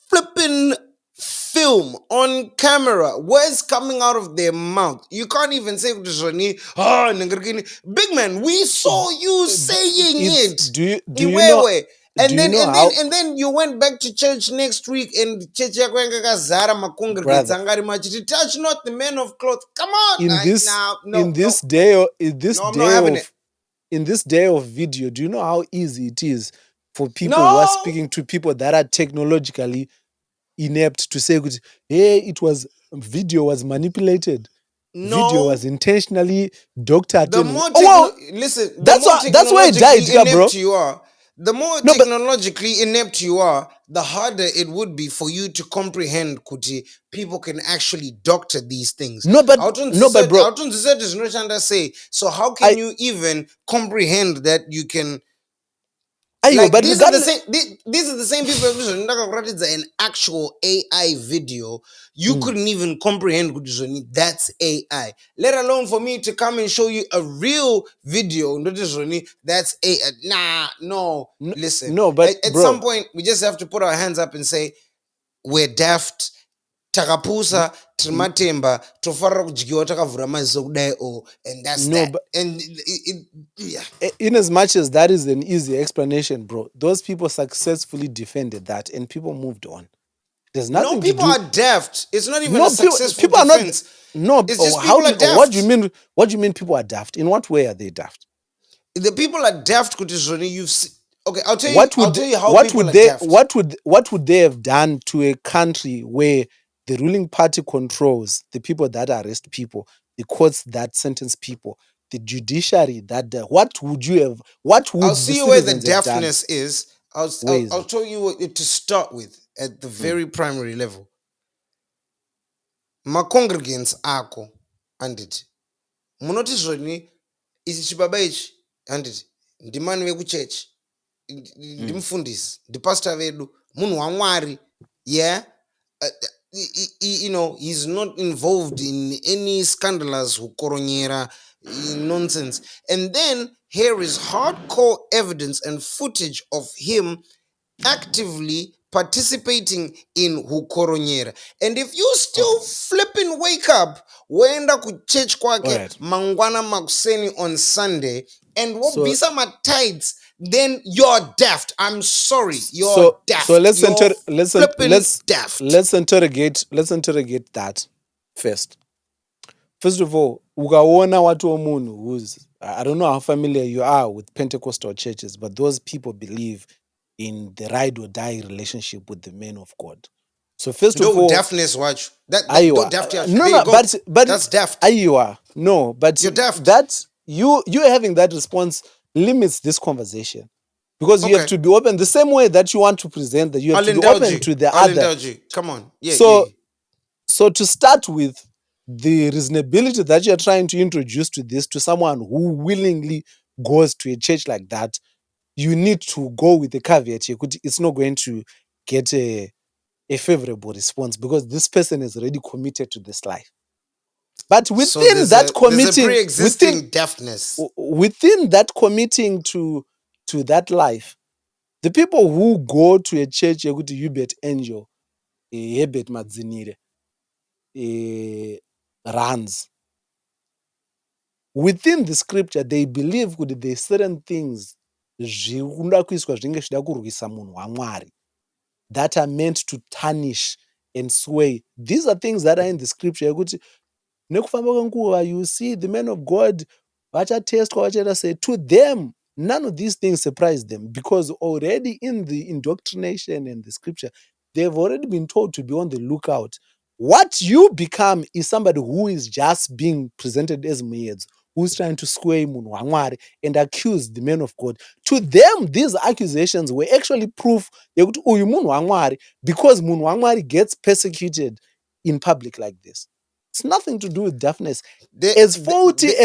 flipping film, on camera. Words coming out of their mouth. You can't even say big man, we saw you saying it. Do you know? And then you went back to church next week and church zara makongregants angari touch not the men of cloth. Come on. In this day of video, do you know how easy it is for people who are speaking to people that are technologically inept to say, hey, video was manipulated. Video was intentionally doctored. Listen, that's why it died, bro. You are. The more technologically inept you are, the harder it would be for you to comprehend kuti people can actually doctor these things. Bro. So how can you even comprehend that you can? But these are the same people who an actual AI video. You couldn't even comprehend that's AI. Let alone for me to come and show you a real video. That's AI. Listen. But at some point we just have to put our hands up and say we're daft. Takapusa trimatemba tofarira kudyiwa takavhura maziso kudai and that's that. And in as much as that is an easy explanation, bro, those people successfully defended that and people moved on. There's nothing. No, people are daft. It's not even a successful defense. It's just people are daft. What do you mean people are daft? In what way are they daft? The people are daft. Okay, I'll tell you how people are daft. What would they have done to a country where the ruling party controls the people that arrest people, the courts that sentence people, the judiciary that what would you have? I'll see you where the deafness is. I'll tell you what to start with at the very primary level. My congregants ako anditi munoti zvoni ichi chibaba ichi anditi ndimani vekuchechi ndimufundisi ndipastor vedu munhu waMwari. He's not involved in any scandalous hukoronyera nonsense. And then here is hardcore evidence and footage of him actively participating in hukoronyera. And if you still flipping wake up, wenda ku church kwake mangwana makuseni on Sunday and wobisa my tithes, then you're daft. I'm sorry, you're daft. So let's interrogate that first. First of all, ukaona watu omunhu who's, I don't know how familiar you are with Pentecostal churches, but those people believe in the ride or die relationship with the men of God. So first of all, deafness watch that no, but that's daft. No, but You're daft. That you having that response limits this conversation. Because you have to be open the same way that you want to present that you have to be open to the other. Come on. So to start with, the reasonability that you're trying to introduce to this to someone who willingly goes to a church like that, you need to go with the caveat. It's not going to get a favorable response because this person is already committed to this life. But within that committing, pre-existing deafness, within that committing to that life, the people who go to a church, you bet angel, hebet madzinire, runs. Within the scripture, they believe that there are certain things that are meant to tarnish and sway. These are things that are in the scripture. You see the men of God, say to them, none of these things surprise them because already in the indoctrination and the scripture, they've already been told to be on the lookout. What you become is somebody who is just being presented as Muyeds, who's trying to sway Munwangwari and accuse the men of God. To them, these accusations were actually proof because Munwangwari gets persecuted in public like this. It's nothing to do with deafness. As faulty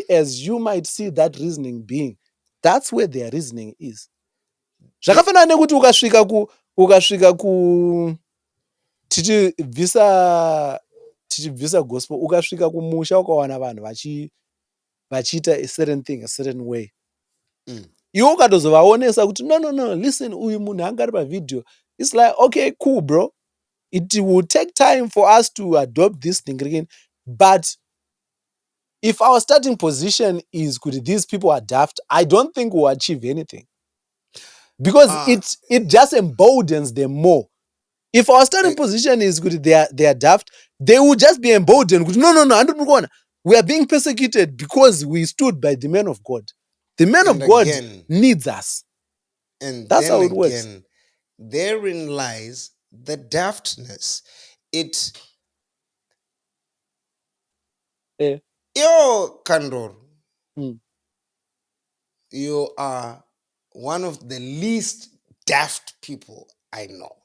as you might see that reasoning being, that's where their reasoning is. Zvakafanana nekuti ukasvika ku tichibvisa gospel, ukasvika kumusha ukawana vanhu vachiita a certain thing a certain way. Iwe ukatozovaonesa kuti no, listen, uyu munhu anga ari pavidhio. It's like, okay, cool, bro. It will take time for us to adopt this thing again. But if our starting position is could these people are daft, I don't think we'll achieve anything. Because it just emboldens them more. If our starting position is good, they are daft, they will just be emboldened. No, we are being persecuted because we stood by the men of God. The men of God needs us. And that's how it works. Therein lies the daftness. Yo, Kandor, you are one of the least daft people I know.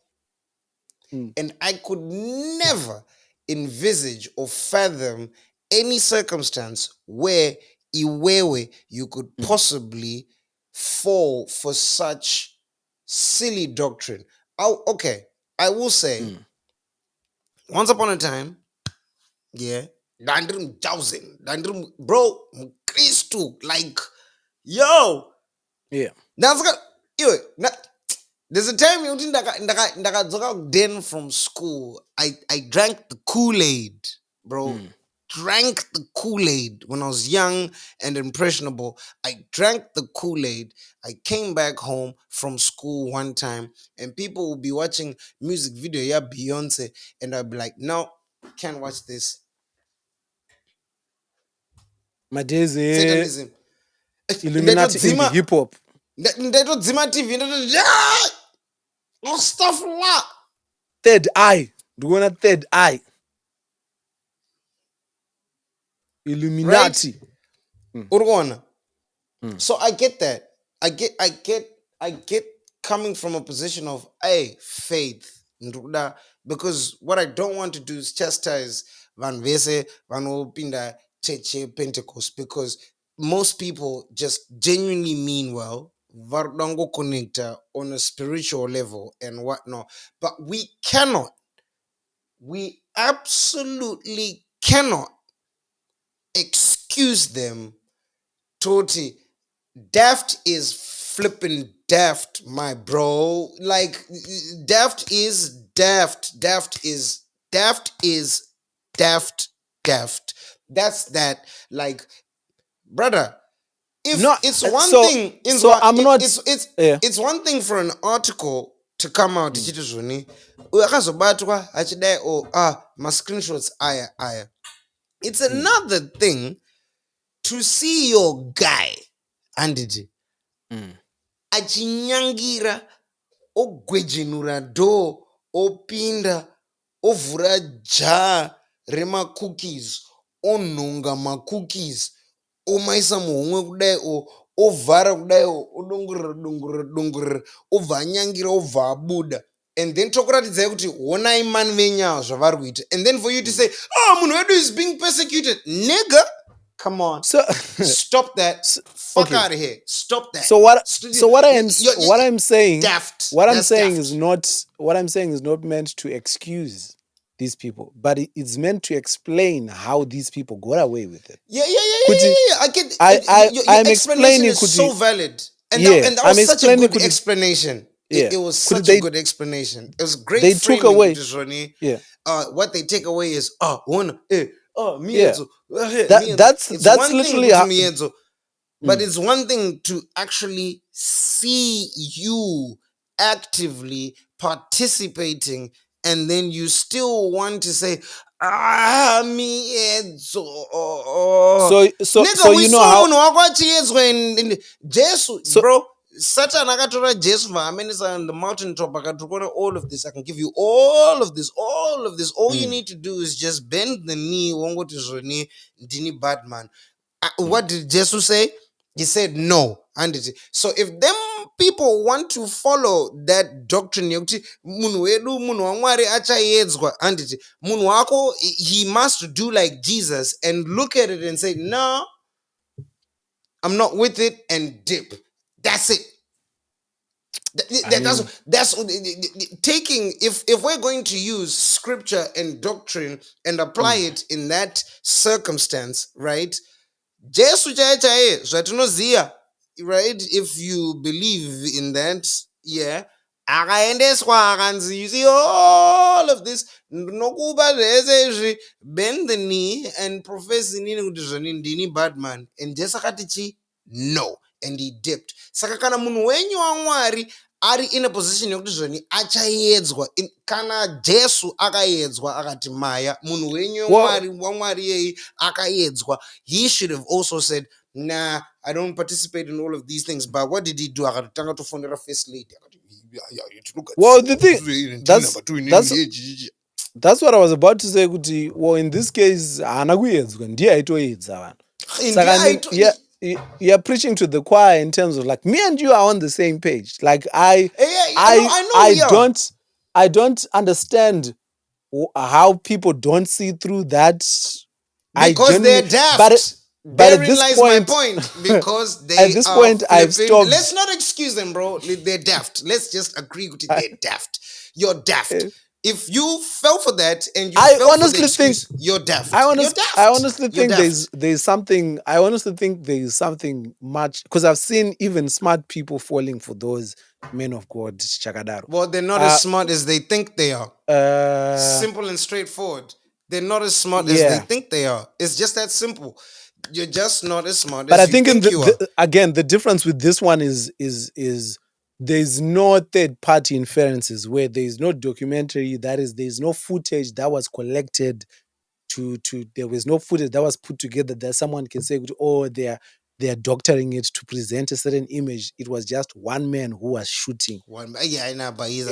And I could never envisage or fathom any circumstance where Iwewe you could possibly fall for such silly doctrine. I will say, once upon a time, Dandrim Jausen, Dandrim, bro, Christu, like, yo. Yeah. That's good. There's a time you then from school. I drank the Kool-Aid, bro. Drank the Kool-Aid when I was young and impressionable. I drank the Kool-Aid. I came back home from school one time and people will be watching music video, Beyonce, and I'll be like, no, can't watch this. My days, Satanism. Illuminati in the hip hop. Zima TV. Stuff a lot. Third eye. Do you want a third eye? Illuminati. Right? So I get that. I get coming from a position of faith. Because what I don't want to do is chastise Van Vese, Van Opinda, Cheche, Pentecost, because most people just genuinely mean well. Vardango connector on a spiritual level and whatnot. But we absolutely cannot excuse them. Totally. Daft is flipping daft, my bro. Like, daft is daft. Daft is daft. That's that. Like, brother, it's one thing for an article to come out. My screenshots aya. It's another thing to see your guy, Andidi, achinyangira ogwejenura dhoo, opinda, ovhura jaa remacookies, onhonga macookies, omaisa muhomwe kudai, ovhara kudai, odongorera, obva anyangira, obva abuda. And then tokuratidzai kuti honai mani venyaya zvavari kuita. And then for you to say, munhu wedu is being persecuted. Nigga, come on. Stop that. Fuck out of here. Stop that. So what I'm saying is not meant to excuse these people, but it's meant to explain how these people got away with it. Yeah. I get. Your explanation is so valid, and that was such a good explanation. It was such a good explanation. It was great. They took away. What they take away is That's literally how. But it's one thing to actually see you actively participating, and then you still want to say, me so you know how Jesus, bro. Satan akatora Jesu vaamenisa on the mountaintop akatukona all of this. I can give you all of this. All you need to do is just bend the knee. Wongoti zvoni ndini bad man. What did Jesus say? He said no. And so if them people want to follow that doctrine, munhu wedu, munhu wamwari achaedzwa, and munhu wako, he must do like Jesus and look at it and say, no, I'm not with it, and dip. That's it. That's taking. If we're going to use scripture and doctrine and apply it in that circumstance, right? Jesu chaye zvatinoziya, right? If you believe in that, akaendeswa akanzi, you see all of this, nokuba zvese izvi, bend the knee and profess inini kuti zvoni ndini bad man, and Jesu akati chi? No, and he dipped. Saka kana munhu wenyu waMwari ari in a position yokuti zvoni achaedzwa, kana Jesu akaedzwa akati maya, munhu wenyu waMwari yei akaedzwa, he should have also said, nah, I don't participate in all of these things. But what did he do? Akatanga tofonera first lady. Well, the thing that's what I was about to say. Well, in this case, you're preaching to the choir in terms of like me and you are on the same page. Like I don't understand how people don't see through that. Because they're daft. But at this point, my point. Because they at this point, I've stopped. Let's not excuse them, bro. They're daft. Let's just agree with it. They're daft. You're daft. If you fell for that and you fell for the excuse, you're daft. I honestly think there's something. I honestly think there's something much, because I've seen even smart people falling for those men of God, Chakadaro. Well, they're not as smart as they think they are. Simple and straightforward. They're not as smart as they think they are. It's just that simple. You're just not as smart as you think you are. Again, the difference with this one is there's no third party inferences, where there's no documentary, there's no footage that was collected there was no footage that was put together that someone can say, oh, they're doctoring it to present a certain image. It was just one man who was shooting. But he's a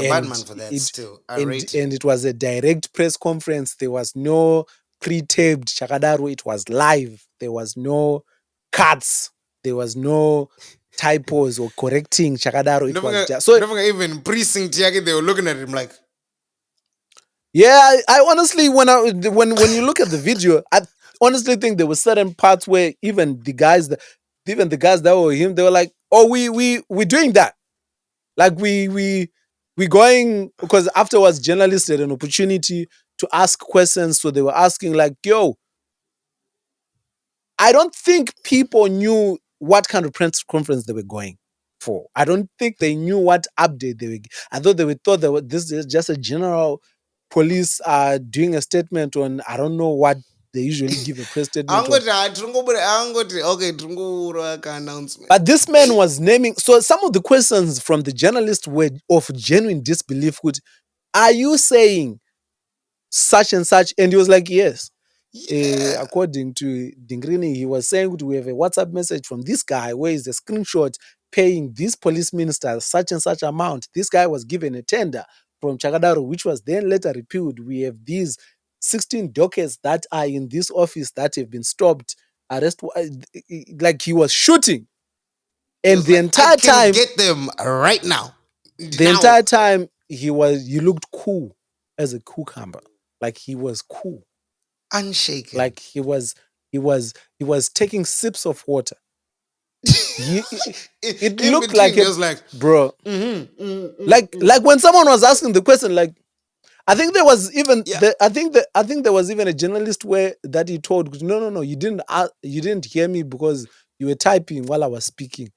bad man for that still. And it was a direct press conference. There was no pre-taped Chakadaro. It was live. There was no cuts. There was no typos or correcting Chakadaro. It was just, so even precinct they were looking at him like, yeah. I honestly, when you look at the video, I honestly think there were certain parts where even the guys that were him, they were like, oh, we're doing that. Like we going, because afterwards journalists had an opportunity to ask questions. So they were asking like, yo, I don't think people knew what kind of press conference they were going for. I don't think they knew what update they were. I thought that this is just a general police doing a statement on, I don't know what they usually give a press statement. But this man was naming. So some of the questions from the journalist were of genuine disbelief. Are you saying such and such? And he was like, yes. According to Dingrini, he was saying we have a WhatsApp message from this guy where is the screenshot paying this police minister such and such amount. This guy was given a tender from Chakadaru, which was then later repealed. We have these 16 dockets that are in this office that have been stopped, like he was shooting. And the entire time, get them right now. The entire time he looked cool as a cucumber. Like he was cool. Unshaken. Like he was taking sips of water. It looked like it, like, bro. Like when someone was asking the question, like I think there was even I think there was even a journalist that he told, no, you didn't hear me because you were typing while I was speaking.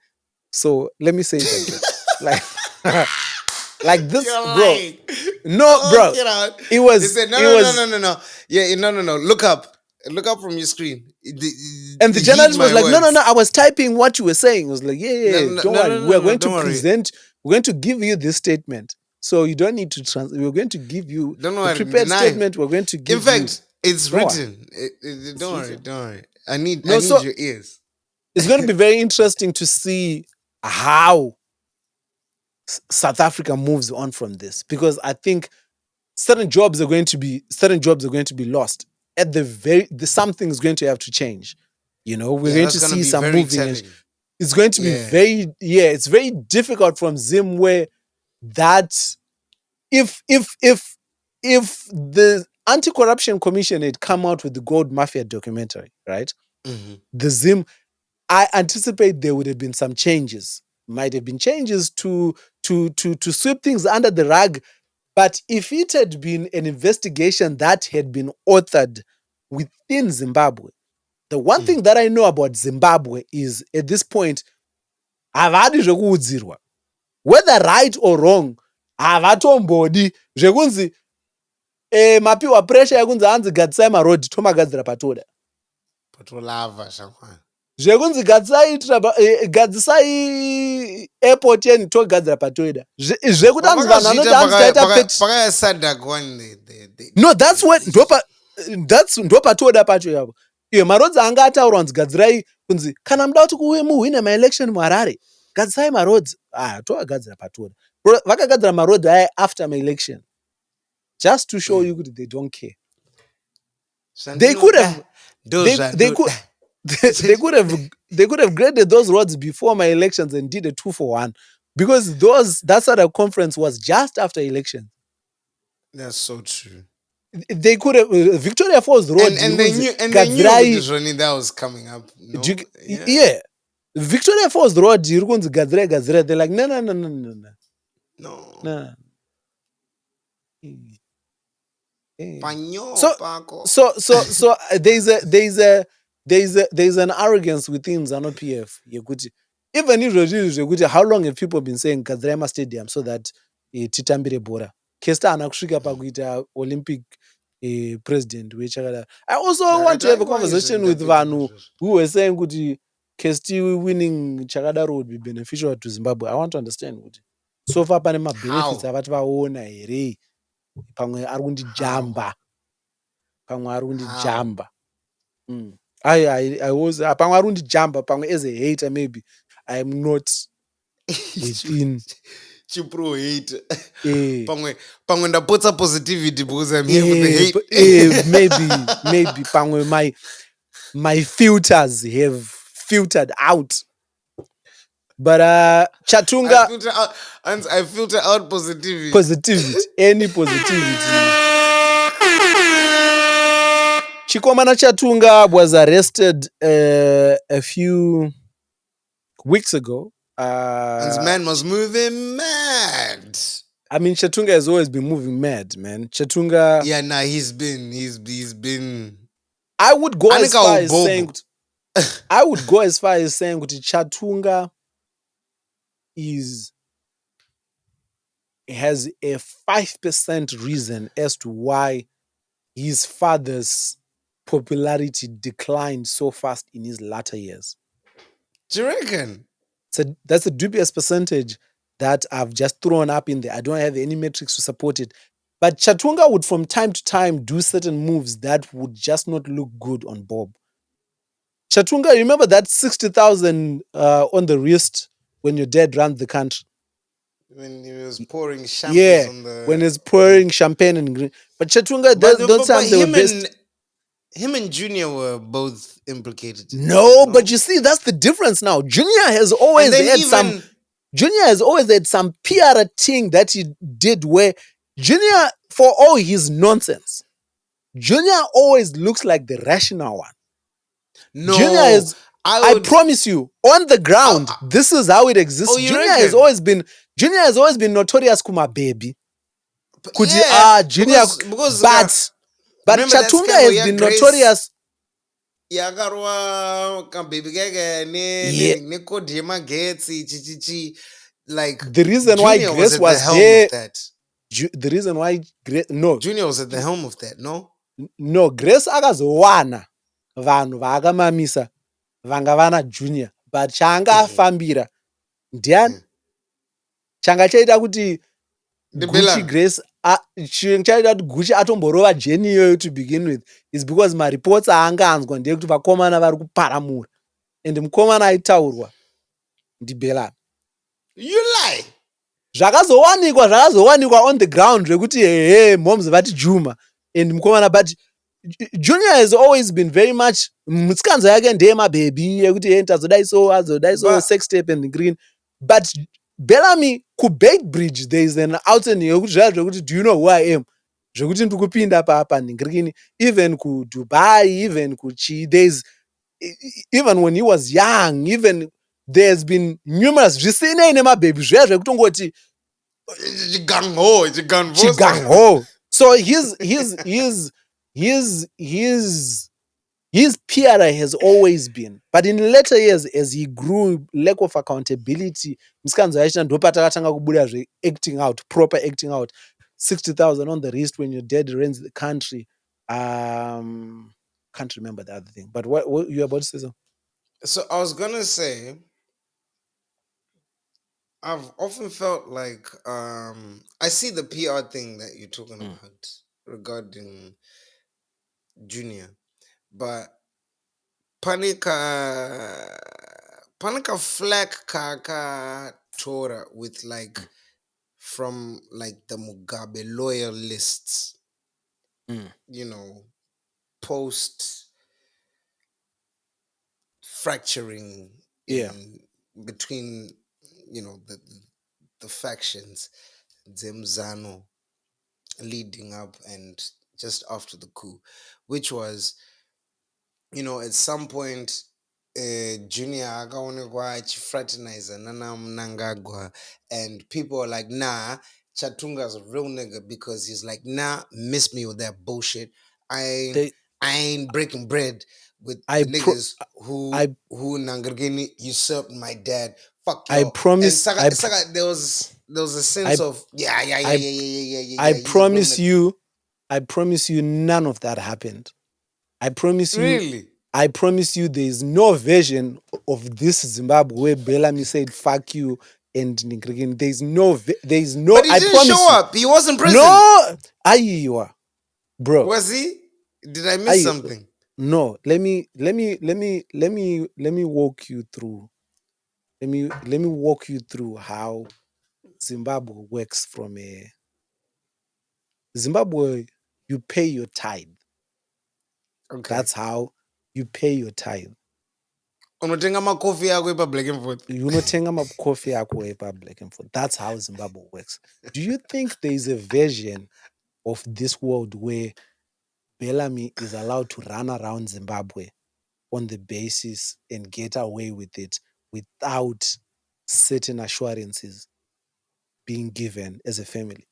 So let me say it again. like this, you're bro. Lying. No, bro. It was. He said, no. Yeah, no. Look up from your screen. And the journalist was like, no. I was typing what you were saying. I was like, yeah. Don't worry. We're going to present. We're going to give you this statement. So you don't need to We're going to give you the prepared statement. We're going to give you. In fact, it's written. Don't worry. I need your ears. It's going to be very interesting to see how South Africa moves on from this, because I think certain jobs are going to be lost. At something is going to have to change. We're going to see some moving. It's going to be it's very difficult from Zim, where that if the Anti-Corruption Commission had come out with the Gold Mafia documentary, right? Mm-hmm. The Zim, I anticipate there would have been some changes. Might have been changes to sweep things under the rug. But if it had been an investigation that had been authored within Zimbabwe, the one thing that I know about Zimbabwe is, at this point, havadi zvekuudzirwa. Whether right or wrong, havatombodi zvekunzi mapiwa pressure yekunzi hanzi gadzisai marodhi tomagadzira patoda. Patolava shakwana. Zvekunzi gadzisai airport yeni togadzira patoda. Zvekuti hanzi vanhu vanoti hanzi taita no, that's what ndopatoda pacho yavo. Iyo marodzi anga ataurwa kunzi gadzirai, kunzi kana muda kuti muhwine maelection muHarare, gadzisai marodzi. Tovagadzira patoda. Vakagadzira marodzi aya after my election, just to show you that they don't care. They could have graded those roads before my elections and did a 2-for-1, because that sort of conference was just after election. That's so true. They could have Victoria Falls Road, and they knew that was coming up. No? Yeah. Victoria Falls Road, Gadzira. They're like, no. So there's an arrogance within ZANU-PF. Even if how long have people been saying Gadzirema Stadium so that titambire bora? Kesta anakusvika pakuita Olympic president. I also want to have a conversation with Vanu who were saying kuti Kesti winning Chakadaro would be beneficial to Zimbabwe. I want to understand kuti so far pane benefits avati vaona here. Pamwe ari kundijamba. I was pamwe ari kundijamba, pamwe as a hater maybe I am not within Chipro hate. Pangwe ndapotsa positivity because I'm here with the hate. Maybe pangwe my filters have filtered out. But Chatunga, I filter out positivity. Any positivity. Chikomana Chatunga was arrested a few weeks ago. This man was moving mad. I mean, Chatunga has always been moving mad, man. Chatunga. Yeah, he's been. I would go as far as saying that Chatunga has a 5% reason as to why his father's popularity declined so fast in his latter years. Do you reckon? So that's a dubious percentage that I've just thrown up in there. I don't have any metrics to support it. But Chatunga would from time to time do certain moves that would just not look good on Bob. Chatunga, remember that 60,000 on the wrist when your dad runs the country. When he was pouring champagne on the... when he's pouring champagne and green. But Chatunga, those times they were best. Him and Junior were both implicated. No, but you see, that's the difference now. Junior has always had some PR thing that he did where Junior, for all his nonsense, Junior always looks like the rational one. No, Junior is, I promise you, on the ground, this is how it exists. Junior has always been notorious kuma baby. Junior, but Chatunga has been notorious. Like the reason why Grace was there. The reason why Junior was at the helm of that. No, Grace akazowana vanhu vaakamamisa vanga vana Junior, but changa afambira ndiani changa chaita kuti Gucci Grace chaita kuti Gucci atomborova jeni iyoyo to begin with is because mareports aanga anzwa ndeyekuti vakomana vari kuparamura and mukomana aitaurwa ndiBellamy. You lie. Zvakazowanikwa on the ground zvekuti moms vati Juma and mukomana, but Junior has always been very much mutsikanzo yake ndeye mababy yekuti azodaiso sex tape and green, but Bellamy kuBait Bridge there is an outing yekuti do you know who I am, zvekuti ndikupinda papa ndingirikini, even kuDubai, even there's even when he was young, even there's been numerous zvisinei nemababy zviya zvekutongoti chiganho. So his PR has always been, but in later years as he grew, lack of accountability, misikanzo yacho ndopatakatanga kubuda proper acting out, 60,000 on the wrist when your dad runs the country. Can't remember the other thing, but what you about to say? So I was gonna say, I've often felt like I see the PR thing that you're talking about regarding Junior, but panika flag kaka tora with like from like the Mugabe loyal lists, you know, post fracturing between, you know, the factions, Zemzano leading up and just after the coup, which was, you know, at some point Junior akaonekwa fraternizer nana Mnangagwa, and people are like, nah, Chatunga's a real nigga because he's like, nah, miss me with that bullshit. I ain't breaking bread with the niggas who Nangargini usurped my dad. Fuck you. I promise. There was a sense of I promise you, none of that happened. I promise you. Really? I promise you, there is no version of this Zimbabwe where Bellamy said "fuck you" and Nkrigin. There is no. But he didn't show up. He was in prison. No, Ayiwa, bro. Was he? Did I miss something? No. Let me walk you through. Let me walk you through how Zimbabwe works from a Zimbabwe. You pay your tithe. Okay. That's how you pay your tithe. Unotenga makofi yako epa Black and Forth. Unotenga makofi yako epa Black and Forth. That's how Zimbabwe works. Do you think there is a version of this world where Bellamy is allowed to run around Zimbabwe on the basis and get away with it without certain being given as a family?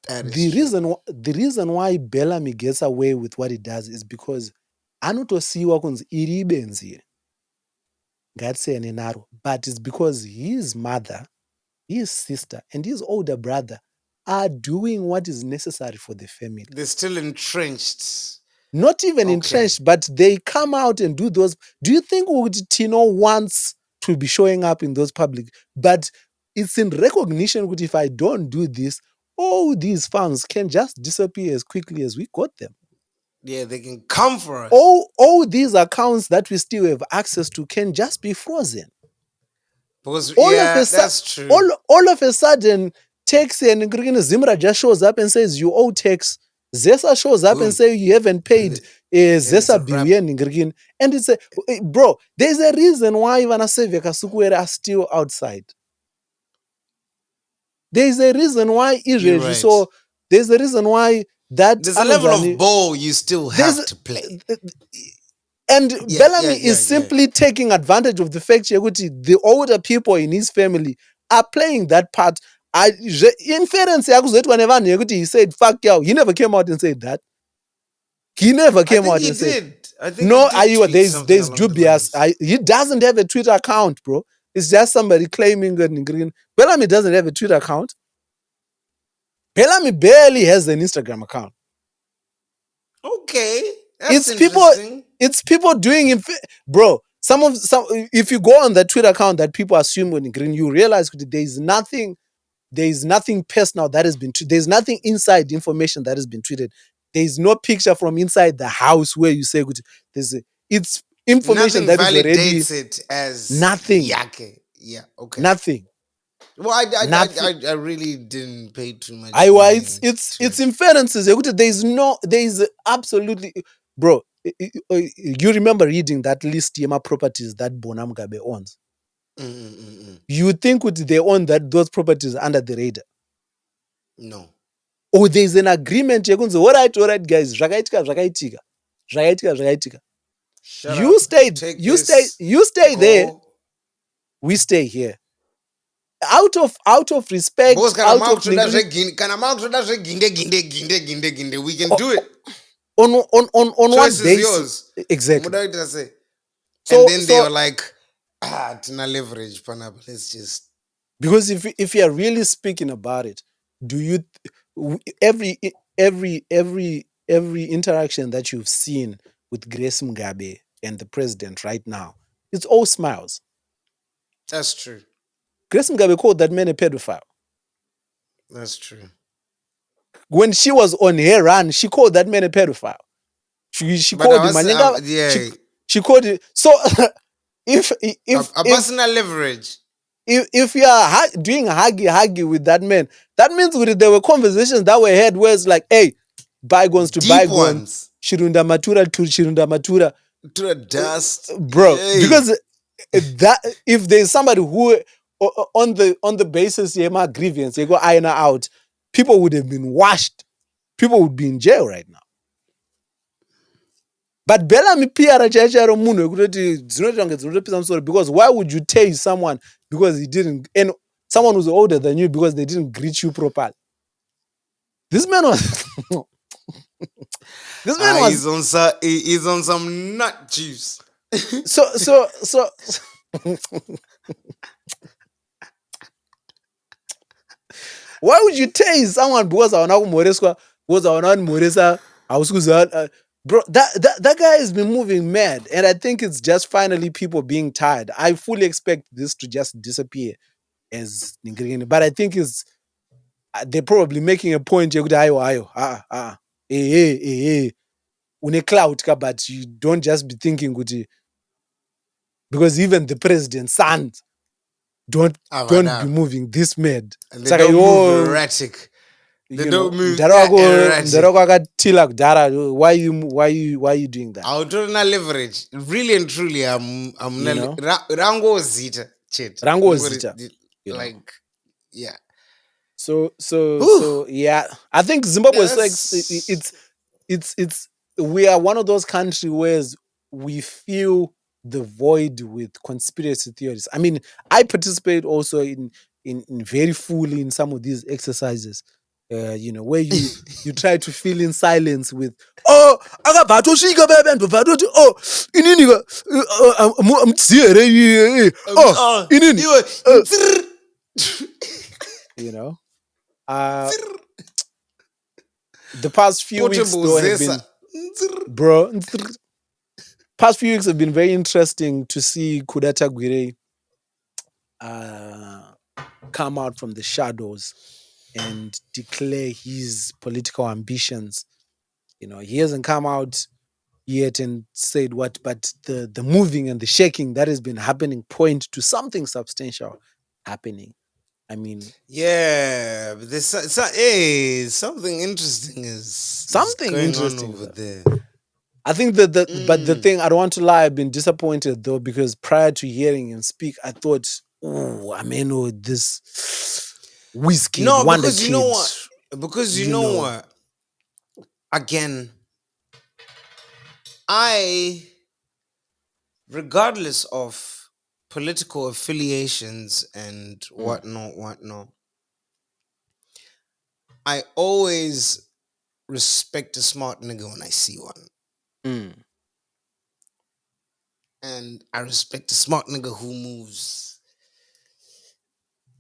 The reason why Bellamy gets away with what he does is because anotosiwa kunzi iri benzi ngatsiyane naro, but it's because his mother, his sister, and his older brother are doing what is necessary for the family. They're still entrenched. Not even entrenched, but they come out and do those. Do you think Tino wants to be showing up in those public? But it's in recognition that if I don't do this, all these funds can just disappear as quickly as we got them. Yeah, they can come for us. All these accounts that we still have access to can just be frozen. Because that's true. All of a sudden, tax and Zimra just shows up and says you owe tax. Zesa shows up and say you haven't paid. Zesa biyen and it's bro. There's a reason why Ivana Seveka Sukwere are still outside. There's a reason why Israel. Right. So there's a reason why that there's a level of ball you still have to play. And Bellamy is simply taking advantage of the fact that the older people in his family are playing that part. Inference, he said, fuck y'all. He never came out and said that. He never came out and said. I think no, there's dubious. He doesn't have a Twitter account, bro. It's just somebody claiming that Bellamy doesn't have a Twitter account. Bellamy barely has an Instagram account. Okay. It's people doing bro. Some if you go on that Twitter account that people assume when green, you realize there's nothing personal that has been tweeted. There's nothing inside information that has been tweeted. There's no picture from inside the house where you say it's information that is already it as nothing. Yake. Yeah, okay. Nothing. Well, I really didn't pay too much. It's inferences. There's absolutely, bro. You remember reading that list of properties that Bonam Gabe owns? You think they own those properties under the radar? No. Oh, there's an agreement. All right, guys. You stay there. We stay here. Out of respect, we can do it. On what basis? Yours. Exactly. And then they were like, tina leverage, let's just. Because if you are really speaking about it, do you every interaction that you've seen with Grace Mugabe and the president right now, it's all smiles. That's true. Grace Mugabe called that man a pedophile. That's true. When she was on her run, she called that man a pedophile. She called him. She called it. So if a personal leverage. If you are doing huggy with that man, that means there were conversations that were had where it's like, hey, bygones to deep bygones. Shirunda matura to Shirunda matura. To a dust. Bro, because that if there's somebody who on the basis my grievance, they go iron out, people would have been washed. People would be in jail right now. But Bellamy PR because why would you tase someone because he didn't, and someone who's older than you because they didn't greet you properly? This man was he's on some nut juice. So why would you tase someone because I bro, that guy has been moving mad, and I think it's just finally people being tired. I fully expect this to just disappear as Ningirigini, but I think they're probably making a point. Une cloud, but you don't just be thinking because even the president's sons don't be moving this mad. And they don't move erratic. They don't move erratic. Why you doing that? I'll do not leverage. Really and truly, I'm Rango Zita. Rango Zita. Like, yeah. So yeah. I think Zimbabwe is like it's we are one of those countries where we feel the void with conspiracy theories. I mean, I participate also in very fully in some of these exercises. Where you try to fill in silence with the past few weeks though have been, bro. Past few weeks have been very interesting to see Kuda Tagwireyi come out from the shadows and declare his political ambitions. He hasn't come out yet and said what, but the moving and the shaking that has been happening point to something substantial happening. I mean, yeah, but there's hey, something interesting is something going on interesting over though. there. I think that but the thing, I don't want to lie, I've been disappointed though, because prior to hearing him speak, I thought, oh, I mean, oh, this whiskey, No, Wonder because you know Kid, what? Because you you know know. what? Again, I, regardless of political affiliations and whatnot, I always respect a smart nigga when I see one. Mm, And I respect a smart nigga who moves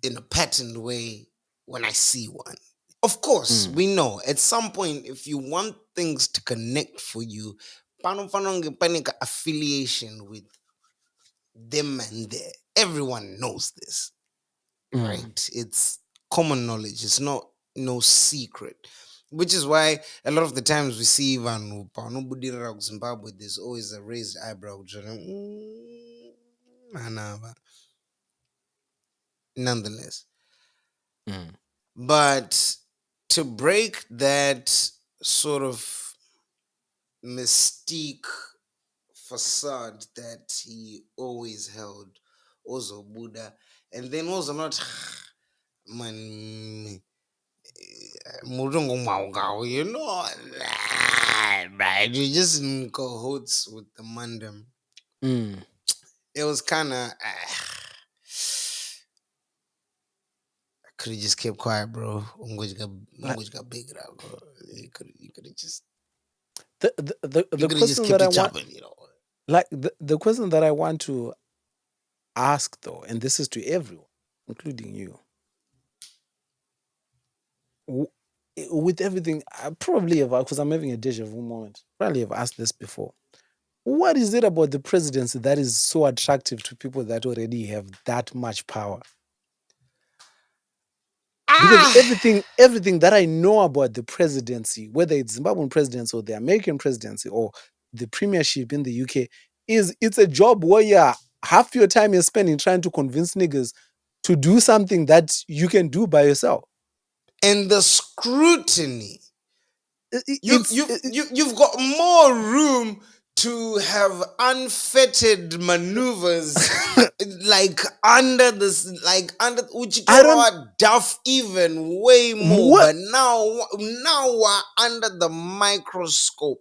in a patterned way when I see one. Of course, mm, we know at some point, if you want things to connect for you, panic affiliation with them and there. Everyone knows this, mm, right? It's common knowledge. It's not no secret. Which is why a lot of the times we see even Zimbabwe, there's always a raised eyebrow. Nonetheless. mm, But to break that sort of mystique facade that he always held, also Buddha, and then also not man you know, right? You just in cahoots with the mandem. mm. It was kind of. I could have just kept quiet, bro. I- Ungoji got big, bro. You could have just you the could have just question that kept I it want, chopping, you know. like the question that I want to ask though, and this is to everyone, including you, with everything, I probably have, because I'm having a deja vu moment, probably have asked this before. What is it about the presidency that is so attractive to people that already have that much power? Because Ah, everything that I know about the presidency, whether it's Zimbabwean presidency or the American presidency or the premiership in the UK, is it's a job where half your time you're spending trying to convince niggas to do something that you can do by yourself. and the scrutiny. It's You've got more room to have unfettered maneuvers like under this, like under I don't Uchitora Duff even way more, what but now we're under the microscope.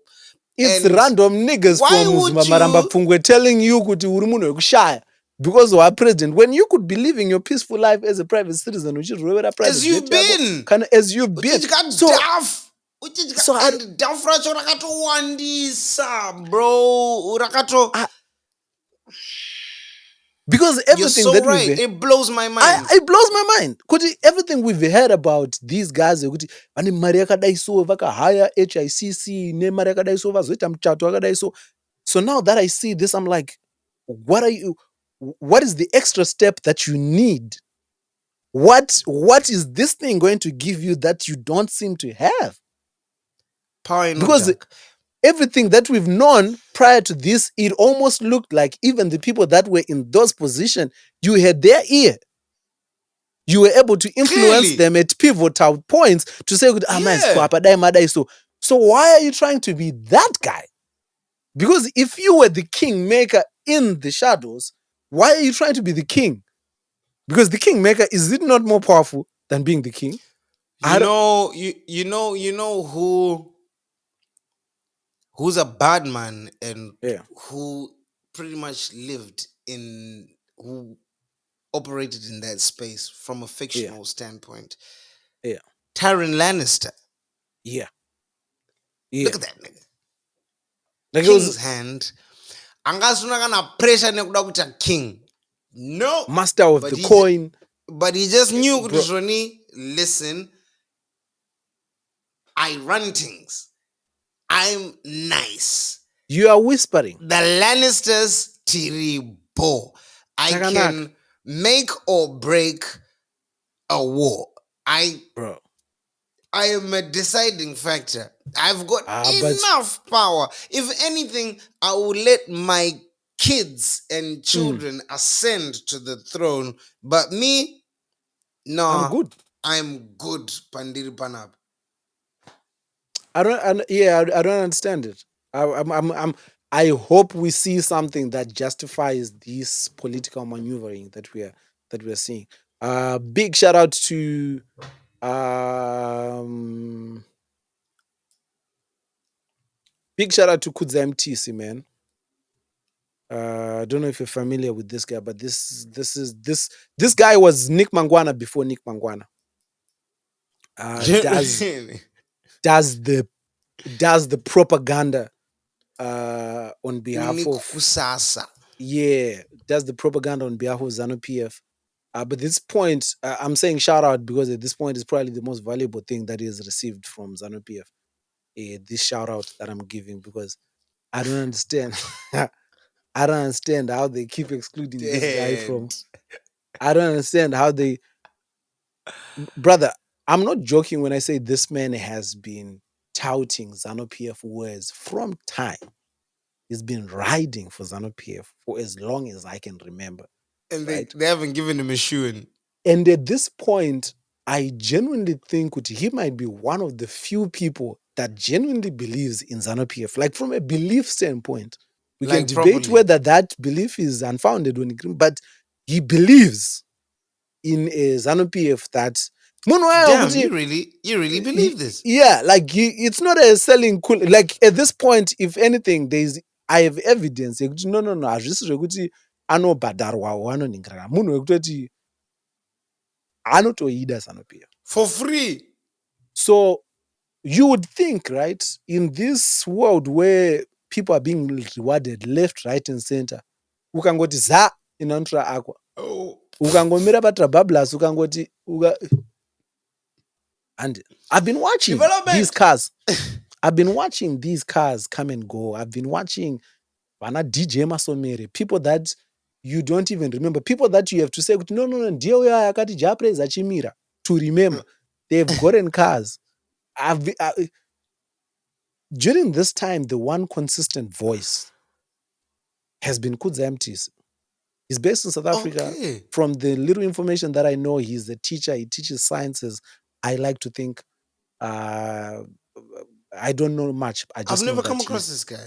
it's And random niggas why from would Maramba you? Pungwe telling you kuti uri munhu wekushaya because we're president, when you could be living your peaceful life as a private citizen, uchirovera As private jet you've yako been, kana as you've been. uchidyika So Duff, uchidyika, so and Duff racho rakatowandisa, bro, rakato. because You're everything so that right. It blows my mind. it blows my mind. Kuti everything we've heard about these guys kuti vane mari yakadai so vakahaya HICC nemari yakadai so vazoita muchato wakadai so. So now that I see this, I'm like, what is the extra step that you need? What is this thing going to give you that you don't seem to have? Power in no Because dark. everything that we've known prior to this, it almost looked like even the people that were in those positions, you had their ear. You were able to influence Clearly. them at pivotal points to say, Yeah. so why are you trying to be that guy? Because if you were the kingmaker in the shadows, why are you trying to be the king? Because the kingmaker, is it not more powerful than being the king? You know who's a bad man and Yeah, who pretty much lived in, who operated in that space from a yeah, fictional standpoint. yeah, Tyrion Lannister. yeah, Look yeah. at that nigga. Like it was King's hand. Angasuna kana pressure nekuda kuita king. No. master of But the he coin, but he just knew bro. kuti Ronnie, listen, I run things. I'm nice. You are whispering. The Lannisters tiribo. I Chakanaka, can make or break a war. bro. I am a deciding factor. I've got enough power. If anything, I will let my kids and children ascend to the throne. But me, no, I'm good. I'm good. Pandiri Panab. I don't understand it. I hope we see something that justifies this political maneuvering that we are seeing. Big shout out to Kuda MTC, man. I don't know if you're familiar with this guy, but this guy was Nick Mangwana before Nick Mangwana. Does the propaganda on behalf of Kusasa. Does the propaganda on behalf of ZANU-PF. But this point, I'm saying shout out because at this point is probably the most valuable thing that he has received from ZANU-PF. This shout out that I'm giving, because I don't understand. I don't understand how they keep excluding this guy from. I don't understand how they. Brother, I'm not joking when I say this man has been touting ZANU-PF words from time. He's been riding for ZANU-PF for as long as I can remember. And they haven't given him a shoe-in. And at this point, I genuinely think he might be one of the few people that genuinely believes in ZANU-PF. Like, from a belief standpoint, we can debate whether that belief is unfounded, but he believes in a ZANU-PF that. Damn, you really believe this? Yeah, like it's not a selling cool. Like, at this point, if anything, I have evidence. No. Hazvisi zvekuti anobhadharwawo anoningira. Munhu wekutoti anotoida ZANU-PF for free. So you would think, right, in this world where people are being rewarded left, right, and center, ukangoti za inantra akwa. Ukangomira patrabablas ukangoti and I've been watching these cars. I've been watching these cars come and go. I've been watching Vana DJ Masomere, people that you don't even remember, people that you have to say, no, dear yakati Japres achimira to remember. They've gotten cars. During this time, the one consistent voice has been Kuda MTC. He's based in South Africa. Okay. From the little information that I know, he's a teacher. He teaches sciences. I like to think. I don't know much. I've never come across this guy.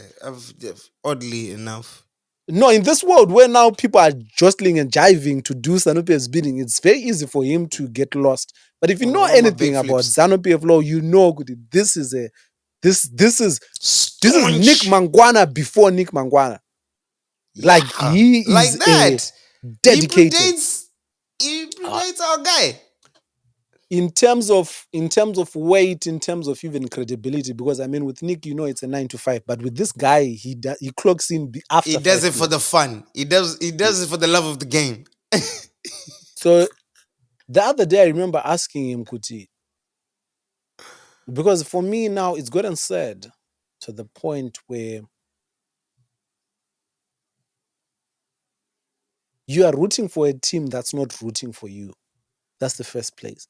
Oddly enough. No, in this world where now people are jostling and jiving to do ZANU-PF's bidding, it's very easy for him to get lost. But if you know anything about ZANU-PF law, you know this is Nick Mangwana before Nick Mangwana. Like, he is like that. Dedicated. He predates our guy. In terms of weight, in terms of even credibility, because I mean, with Nick, it's a 9 to 5, but with this guy, he clocks in after. He does it for the fun. He does it for the love of the game. So the other day, I remember asking him, Kuti, because for me now, it's gotten sad to the point where you are rooting for a team that's not rooting for you. That's the first place.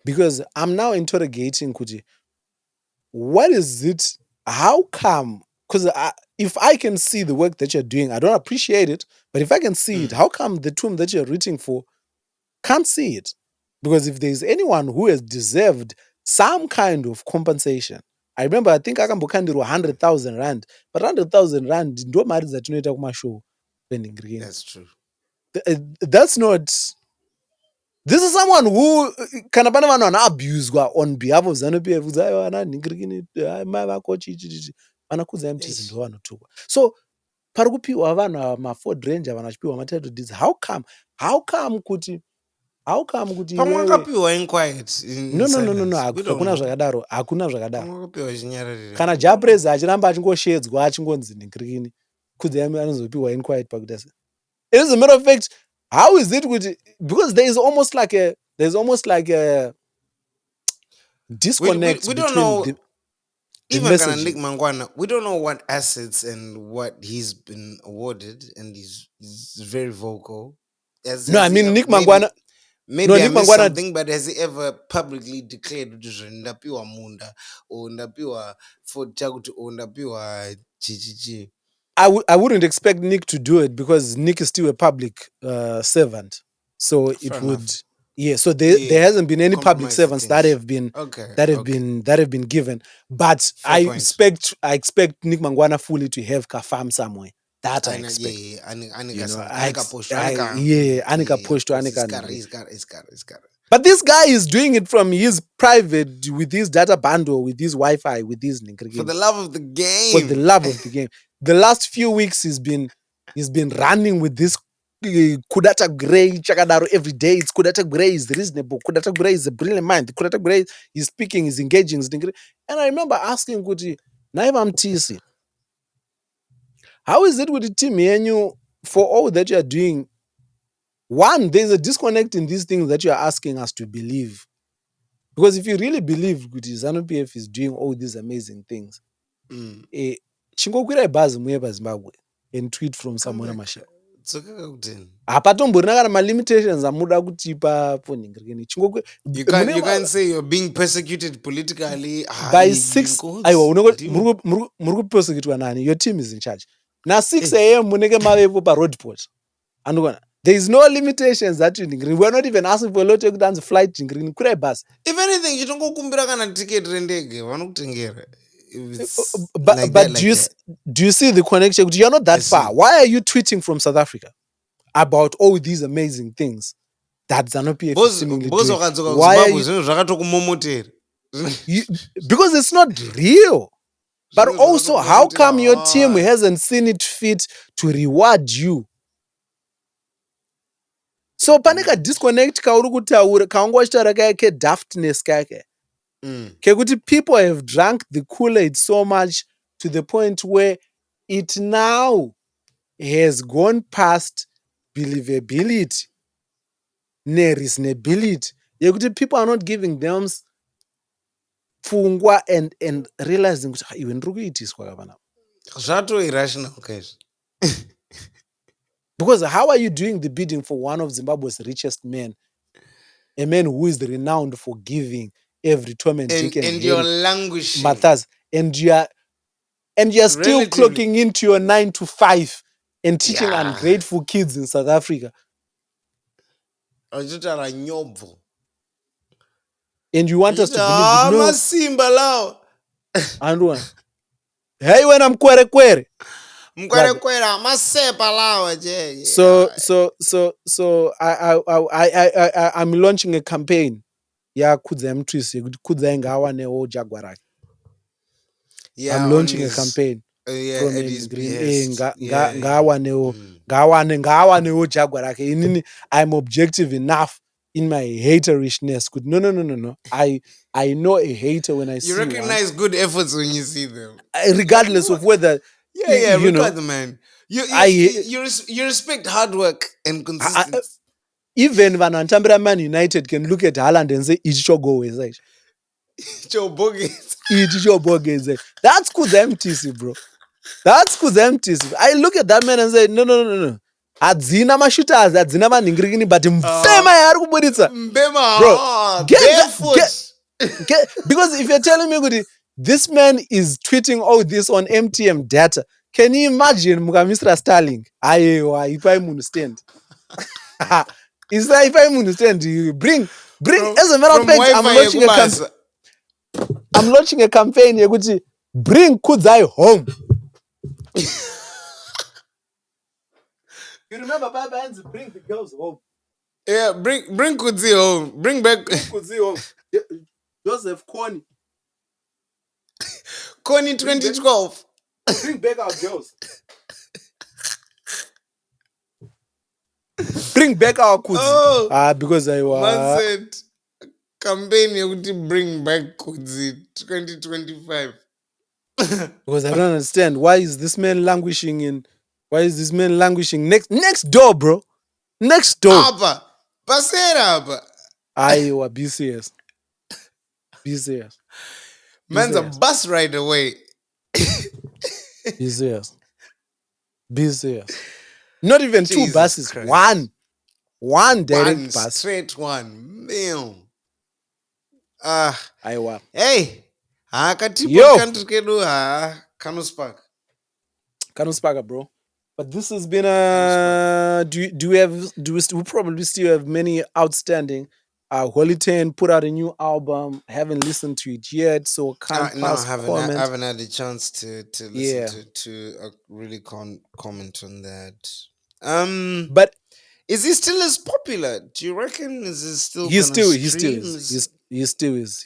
Because I'm now interrogating Kuti, what is it? How come? Because if I can see the work that you're doing, I don't appreciate it, but if I can see it, how come the team that you're rooting for can't see it? Because if there's anyone who has deserved some kind of compensation, I remember, I think akambokandirwa 100,000 rand, but 100,000 rand ndo mari dzatinoita kumashow. That's true. That's not. This is someone who kana pana vanhu vanoabuswa on behalf of ZANU-PF. Vana Kuda MTC ndo vanotukwa. So pari kupiwa vanhu ma-Ford Ranger, vanhu vachipiwa ma-title deeds. How come kuti pamwe akapiwa inquiet. No, hakuna zvakadaro. Kana Japres achiramba achingoshedzwa achingonzi ningirikini, Kuda anozopiwa inquiet pakuita sei. As a matter of fact, how is it with, because there's almost like a disconnect. We don't know. Even Nick Mangwana, we don't know what assets and what he's been awarded, and he's very vocal. Nick Mangwana. Maybe I missed something, but has he ever publicly declared ndapiwa munda or ndapiwa Fort Chakuti or ndapiwa chichichi? I wouldn't expect Nick to do it because Nick is still a public servant. So Fair it enough. would, yeah. So there hasn't been any public servants that have been been given. But I expect Nick Mangwana fully to have Kafam somewhere. That I expect. Anika push to Anika. But this guy is doing it from his private, with his data bundle, with his Wi-Fi, with his for the love of the game. For the love of the game. The last few weeks he's been running with this Kuda Tagwireyi Chakadaro every day. It's Kuda Tagwireyi is reasonable. Kuda Tagwireyi is a brilliant mind. Kuda Tagwireyi is speaking, is engaging, is and I remember asking Kuti, Naiva Mtisi, how is it with the team here for all that you are doing? One, there's a disconnect in these things that you are asking us to believe. Because if you really believe Kuti ZANU-PF is doing all these amazing things, chingokwira ibhazi muye paZimbabwe and tweet from someone Mahere. Hapatomborina kana malimitations amuda kutipa poningirikeni. You can't say you're being persecuted politically by 6. Aiwa muri persecutwa nani? Your team is in charge. Na 6 a.m. munenge mavepo pa roadport. Andukona. There is no limitations that you ningiri. We are not even asking for a lot of dance flight ningiri. Kura bus. If anything, you don't go kumbira kana ticket rendege. Vanokutengera. But do you see the connection? You're not that far. Why are you tweeting from South Africa about all these amazing things that ZANU-PF is seemingly doing? Why are you, because it's not real. But also, how come your team hasn't seen it fit to reward you? So panika disconnect kauri kutaura kaungwachitaura kake daftness kake. Kekuti people have drunk the Kool-Aid so much to the point where it now has gone past believability, reasonability. Yekuti people are not giving them pfungwa and realizing kuti iwe ndiri kuitiswa kapana. Zvato irrational guys. Because how are you doing the bidding for one of Zimbabwe's richest men? A man who is renowned for giving every Tom and Dick and you're languishing. Matters, and you're still clocking into your 9 to 5 and teaching ungrateful kids in South Africa. And you want us to believe no. And one. Hey, when I'm kwere. So I'm launching a campaign. Yeah, I'm launching a campaign. I'm objective enough in my haterishness. No. I know a hater when I see one. You recognize good efforts when you see them. Regardless of whether... you know, man. You respect hard work and consistency. Even when Antambra Man United can look at Haaland and say, it's your go. It's your bogus. That's Kuda MTC, bro. That's Kuda MTC. I look at that man and say, no. Adzina mashooters, adzina maningirikini, but mbema yari kubuditsa. Bro, get, because if you're telling me this man is tweeting all this on MTM data, can you imagine Mr. Starling? If I understand. Is that if I understand? You bring. As a matter of fact, I'm launching a campaign. Bring Kudzai home. You remember Baba Hands, bring the girls home. Yeah, bring Kudzi home. Bring Kudzi home. Joseph Kony 2012. Bring back our girls. Bring back our Kudzi. Because I was. Man said, campaign you bring back Kudzi 2025. Because I don't understand. Why is this man languishing next door, bro? Next door. Abba. Pasera. Iowa, be serious. Man's a bus ride away. Be serious. Not even Jesus 2 buses. Christ. One. One direct One bus. straight one. Damn. Aiwa. Hey. Katipo Yo. country kedu Kanuspark. Kanuspark, bro. But this has been a. We probably still have many outstanding. Holy 10 put out a new album. I haven't listened to it yet, so can't No, pass comment. I haven't had the chance to listen to really comment on that. But is he still as popular? Do you reckon? Is he still he gonna still stream? he still is.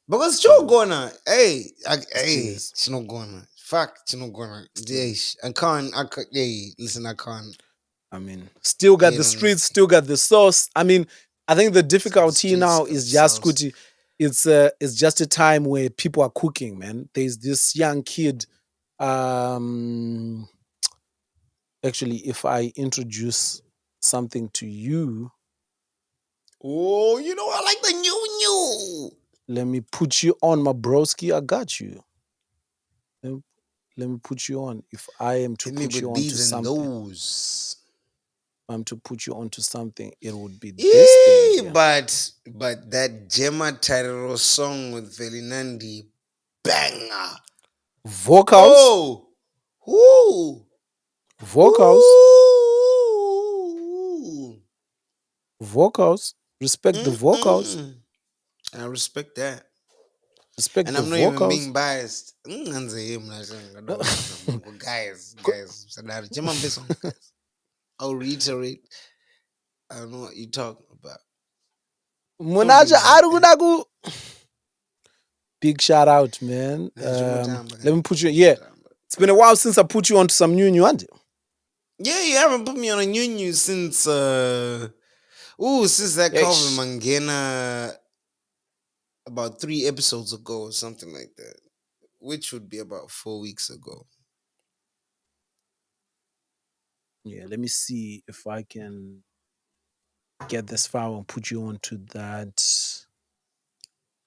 Because Joe gonna hey is. it's not gonna fuck it's not gonna I can't listen I can't. I mean, still got the streets, still got the sauce. I mean, I think the difficulty now is just Kuti. It's just a time where people are cooking, man. There's this young kid. Actually, if I introduce something to you. Oh, you know, I like the new. Let me put you on, my broski. I got you. Let me put you on. If I am to put you onto something. I'm to put you onto something, it would be this thing. Yeah. But that Gemma Tarero song with Velinandi, banger. Vocals. Oh, whoo. Vocals. Ooh. Vocals. Respect the vocals. I respect that. Respect and the I'm not vocals. even being biased. Guys. I'll reiterate. I don't know what you're talking about. Big shout out, man. Let me put you. Yeah, it's been a while since I put you onto some new. Yeah, you haven't put me on a new since since that Calvin Mangena about 3 episodes ago or something like that, which would be about 4 weeks ago. Yeah, let me see if I can get this file and put you onto that.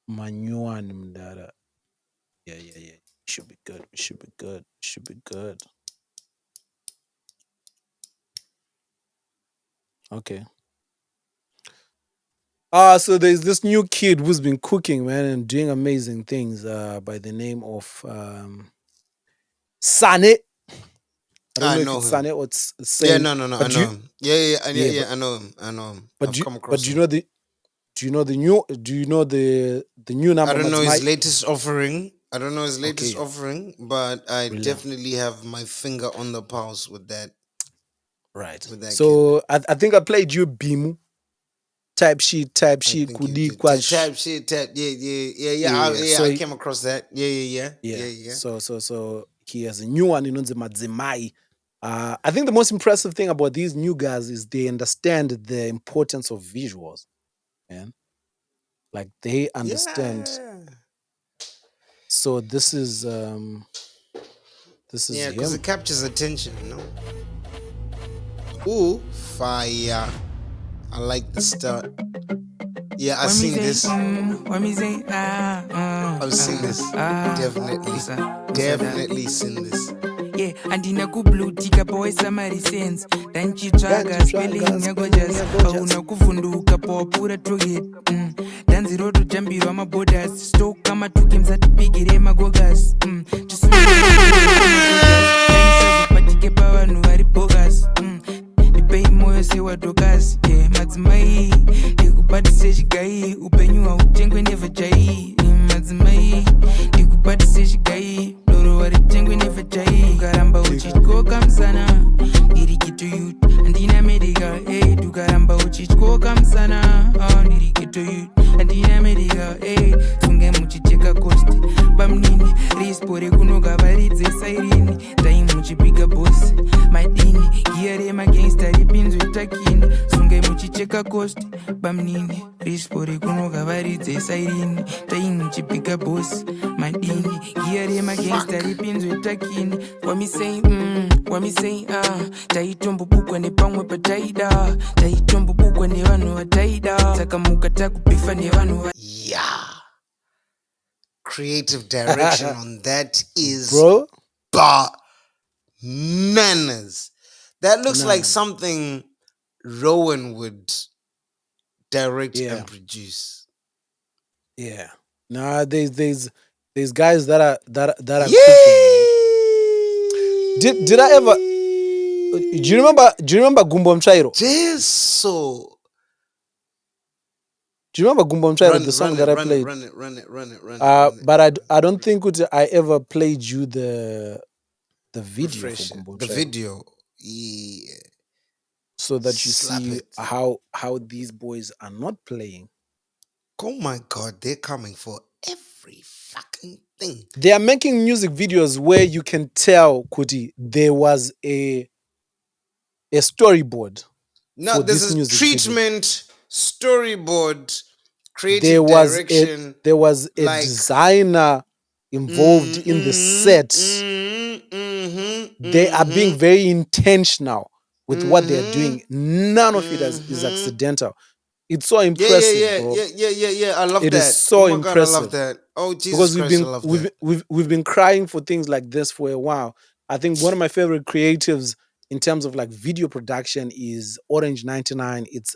Manyuan data. Yeah. Should be good. Should be good. Okay. So there's this new kid who's been cooking, man, and doing amazing things by the name of Sane. I don't know if it's Sane or it's Sane. Yeah, no, I know him. Yeah, I know him. But do you know the new number? I don't know his latest offering. But I definitely have my finger on the pulse with that. Right. With that so I think I played you Bimu. Type sheet, Kudi Kwash. Type sheet, yeah. So I came across that. Yeah. So he has a new one in Madzimai. I think the most impressive thing about these new guys is they understand the importance of visuals, man. Like they understand. Yeah. So this is because it captures attention, you know. Ooh, fire. I like the start. Yeah, I've seen this. I've seen this. Definitely seen this. Yeah, andina kublutika poesa marisense danchitsvaga spelling yako just auna kuvhunduka pawapura toget danzi rototambirwa maborders stoka matuke msatipigire magogas tisazopatike pavanhu vari bogas ndipei moyo sewadokas yeah, madzimai ndikubatise chigai upenyu hautengwe nevajai madzimai ndikubatise chigai doro waritengwe nevajai ukaramba uchityoka musana ndiriketo youth handina medical aid ukaramba uchityoka musana ndiriketo youth handina medical aid sunge muchicheka cost bamnini rispo rekunoga varidze sairini dai muchipiga bosi madini giya remagangsta ripinzwe takini sunge muchicheka cost bamnini rispo rekunoga varidze sairini dai muchipiga bosi madini giya remagangsta ripinzwe takini wamisei taitombobukwa nepamwe pataida taitombobukwa nevanhu vataida saka mukatakubifa nevanhu creative direction on that is bananas. That looks like something Rowan would direct and produce. Yeah. Nah, there's guys that are Yay! cooking. Did I ever? Do you remember Gumbo Mchairo? Yes, so. Do you remember Gumbo Mchairo, the song that I played? Run it. But I don't think I ever played you the video for Gumbo Mchairo. The video, yeah. So that you see how these boys are not playing. Oh my God, they're coming for every fucking thing. They are making music videos where you can tell, Kuti, there was a storyboard. Now there's a treatment video. Storyboard, creative direction. There was a designer involved in the set. They are being very intentional with what they're doing. None of it is accidental. It's so impressive, bro. Yeah. I love that. It is so impressive. God, I love that. Oh, Jesus Christ, I love that. We've been crying for things like this for a while. I think one of my favorite creatives in terms of like video production is Orange 99. It's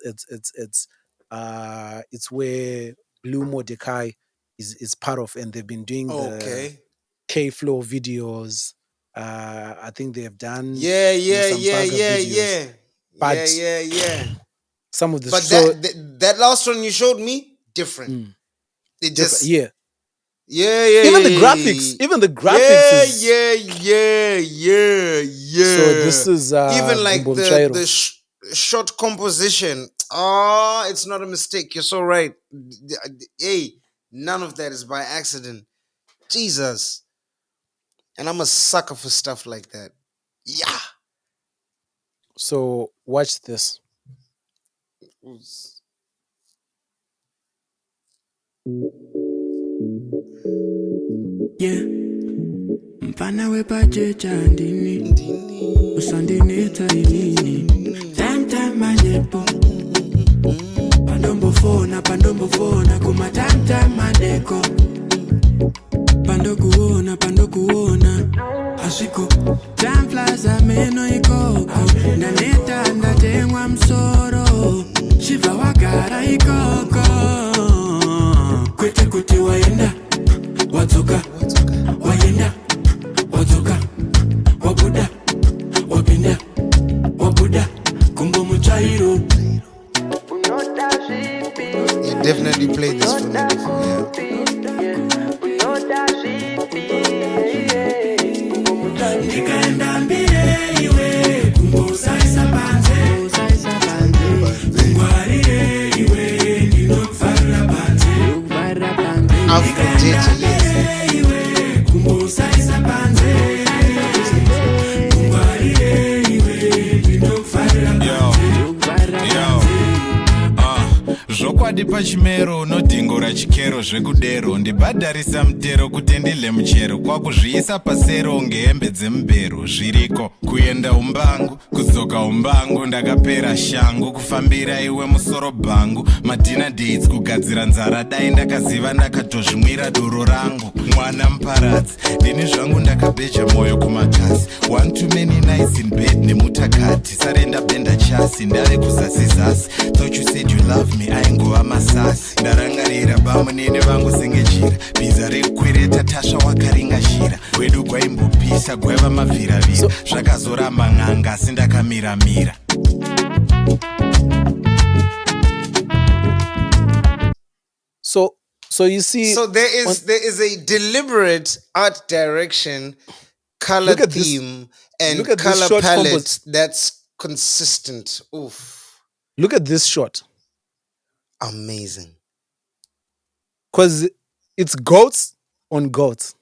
where Blue Mordecai is part of, and they've been doing the K-Flow videos. I think they have done some videos. But some of the that last one you showed me different. It just even the graphics. So this is even like the short composition. It's not a mistake. You're so right. Hey, none of that is by accident. Jesus. And I'm a sucker for stuff like that. Yeah. So watch this. Yeah. Mfana wepachecha ndini usandineta inini time manepo pandombo fona kuma time madeko pando kuona ashiko time flies ameno ikoko ndaneta ndatengwa msoro shiva wagara ikoko kwete waenda watoka wayenda watoka wabuda wapinda wabuda kumbo muchairo. You definitely played this for me before, Nikaenda mbire iwe kumbo saisa panze ngwarire iwe ndinofara panze iwe kumbo saisa panze ngwarire iwe ndinofara panze. Zvokwadi pachimero unodhingura chikero zvekudero ndibhadharisa mutero kuti ndidle muchero kwakuzviisa pasero ngehembe dzemubhero zviriko kuenda umbangu kudzoka umbangu ndakapera shangu kufambira iwe musoro bhangu madhina dates kugadzira nzara dai ndakaziva ndakatozvimwira doro rangu mwana muparadzi ndini zvangu ndakabeja mwoyo kumakasi one too many nights in bed nemutakati sarenda benda chasi ndave kuzasi-zasi thought you said you love me aingova masasi ndarangarira bamunene vangu sengejira bhiza rekukwereta tasva wakaringashira kwedu gwaimbopisa gwaiva mavhiravira zvakazoramba ng'anga asi ndakamiramira. So you see, so there is a deliberate art direction, color theme, and color palette that's consistent. Oof! Look at this shot. Amazing. Because it's goats on goats.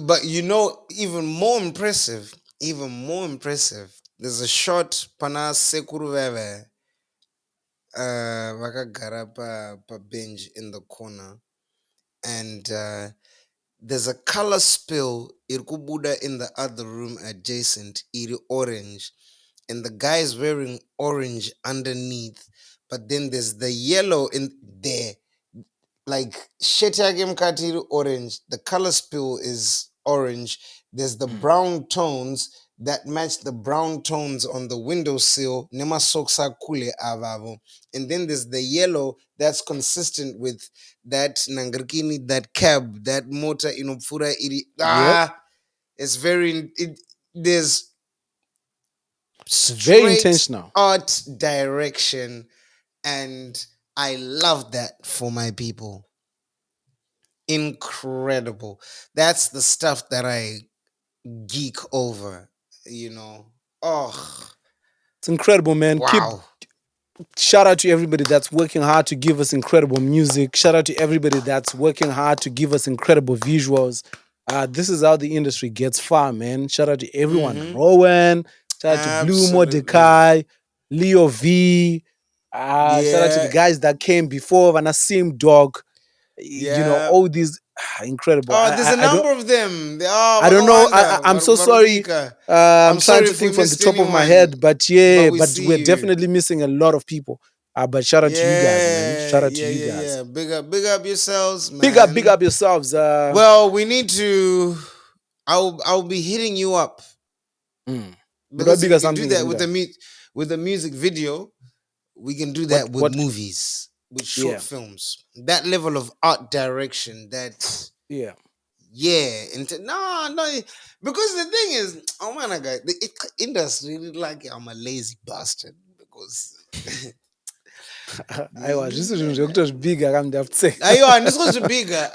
But you know, even more impressive. There's a shot pana sekuru veve. Vakagara pa bench in the corner, and there's a color spill irikubuda in the other room adjacent, iri orange, and the guy is wearing orange underneath, but then there's the yellow in there, like shit yake mkati iri orange. The color spill is orange. There's the brown tones that match the brown tones on the windowsill. Nema soksa kule avavo. And then there's the yellow that's consistent with that nangrikini, that cab, that motor inopfura iri. It's very. There's very intentional art direction, and I love that for my people. Incredible. That's the stuff that I geek over, it's incredible, man. Wow. Shout out to everybody that's working hard to give us incredible music. Shout out to everybody that's working hard to give us incredible visuals. This is how the industry gets far, man. Shout out to everyone. Rowan, shout out to Blue Mordecai, Leo V. Shout out to the guys that came before, Vanasim Dog. All these incredible. There's a number of them. I don't know. I'm so sorry. I'm trying to think from the top of my head, but we're definitely missing a lot of people. But shout out to you guys, man. Shout out to you guys. Yeah. Big up yourselves, man. Big up yourselves. Well, we need to. I'll be hitting you up. Because we can do that with the music video. We can do that with movies, with short films. That level of art direction. That yeah. And no. Because the thing is, oh man, the industry like I'm a lazy bastard because. Aiwa, zvisi zvinhu zvekutozvibiga kamudafutse. Aiwa, handisi kuzvibiga.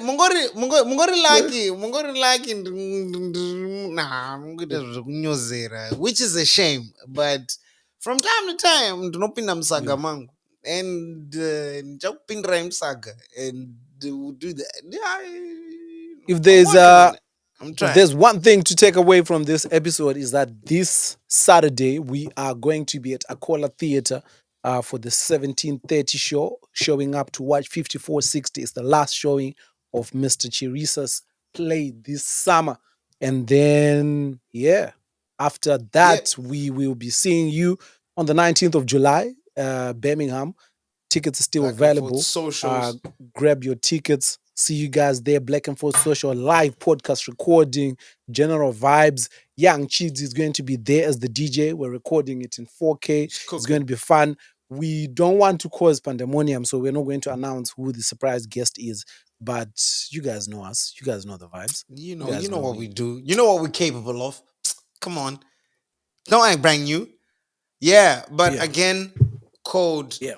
Mungori lucky mungoita zvekunyozera, which is a shame, but from time to time ndinopinda musaga mangu and ndichakupindirai musaga and we'll do that. If there's one thing to take away from this episode is that this Saturday we are going to be at Akola Theatre for the 17:30 show, showing up to watch 5460. It's the last showing of Mr. Chirisa's play this summer. And then, after that, we will be seeing you on the 19th of July, Birmingham. Tickets are still available. Grab your tickets. See you guys there. Black and Forth Social live podcast recording, general vibes. Young Chids is going to be there as the DJ. We're recording it in 4K. It's going to be fun. We don't want to cause pandemonium, so we're not going to announce who the surprise guest is. But you guys know us. You guys know the vibes. You know what we do. You know what we're capable of. Come on. Don't act brand new. Yeah, but again,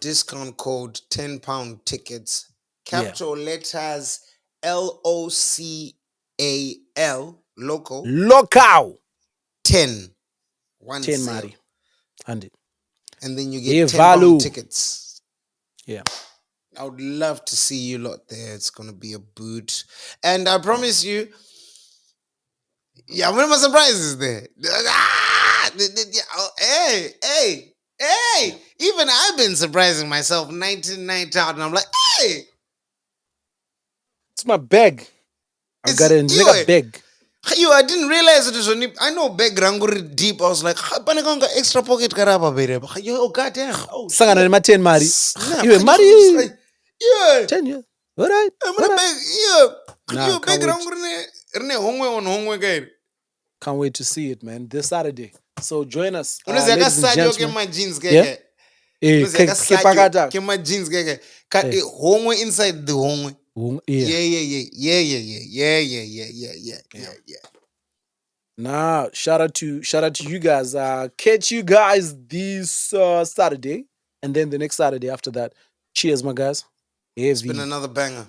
discount code, £10 tickets. Capital letters LOCAL, local 10 Mari. And then you get £10 tickets. Yeah. I would love to see you lot there. It's gonna be a boot. And I promise you, one of my surprises there. Hey, even I've been surprising myself 99 out, and I'm like, hey. It's my bag. I got a nigga bag. I didn't realize it was only. I know bag ranguri deep. I was like, "Panekanga extra pocket karaba bere." Oh goddamn! Oh, sangana ni 10 mari. You mari? Yeah. 10 years. All right. I'm gonna bag. Yeah. You bag ranguri ne hongwe on hongwe guy. Can't wait to see it, man. This Saturday. So join us. Ladies and gentlemen. My jeans, yeah. My jeans, hongwe inside the hongwe. Yeah. Nah, shout out to you guys. Catch you guys this Saturday, and then the next Saturday after that. Cheers, my guys. It's been another banger.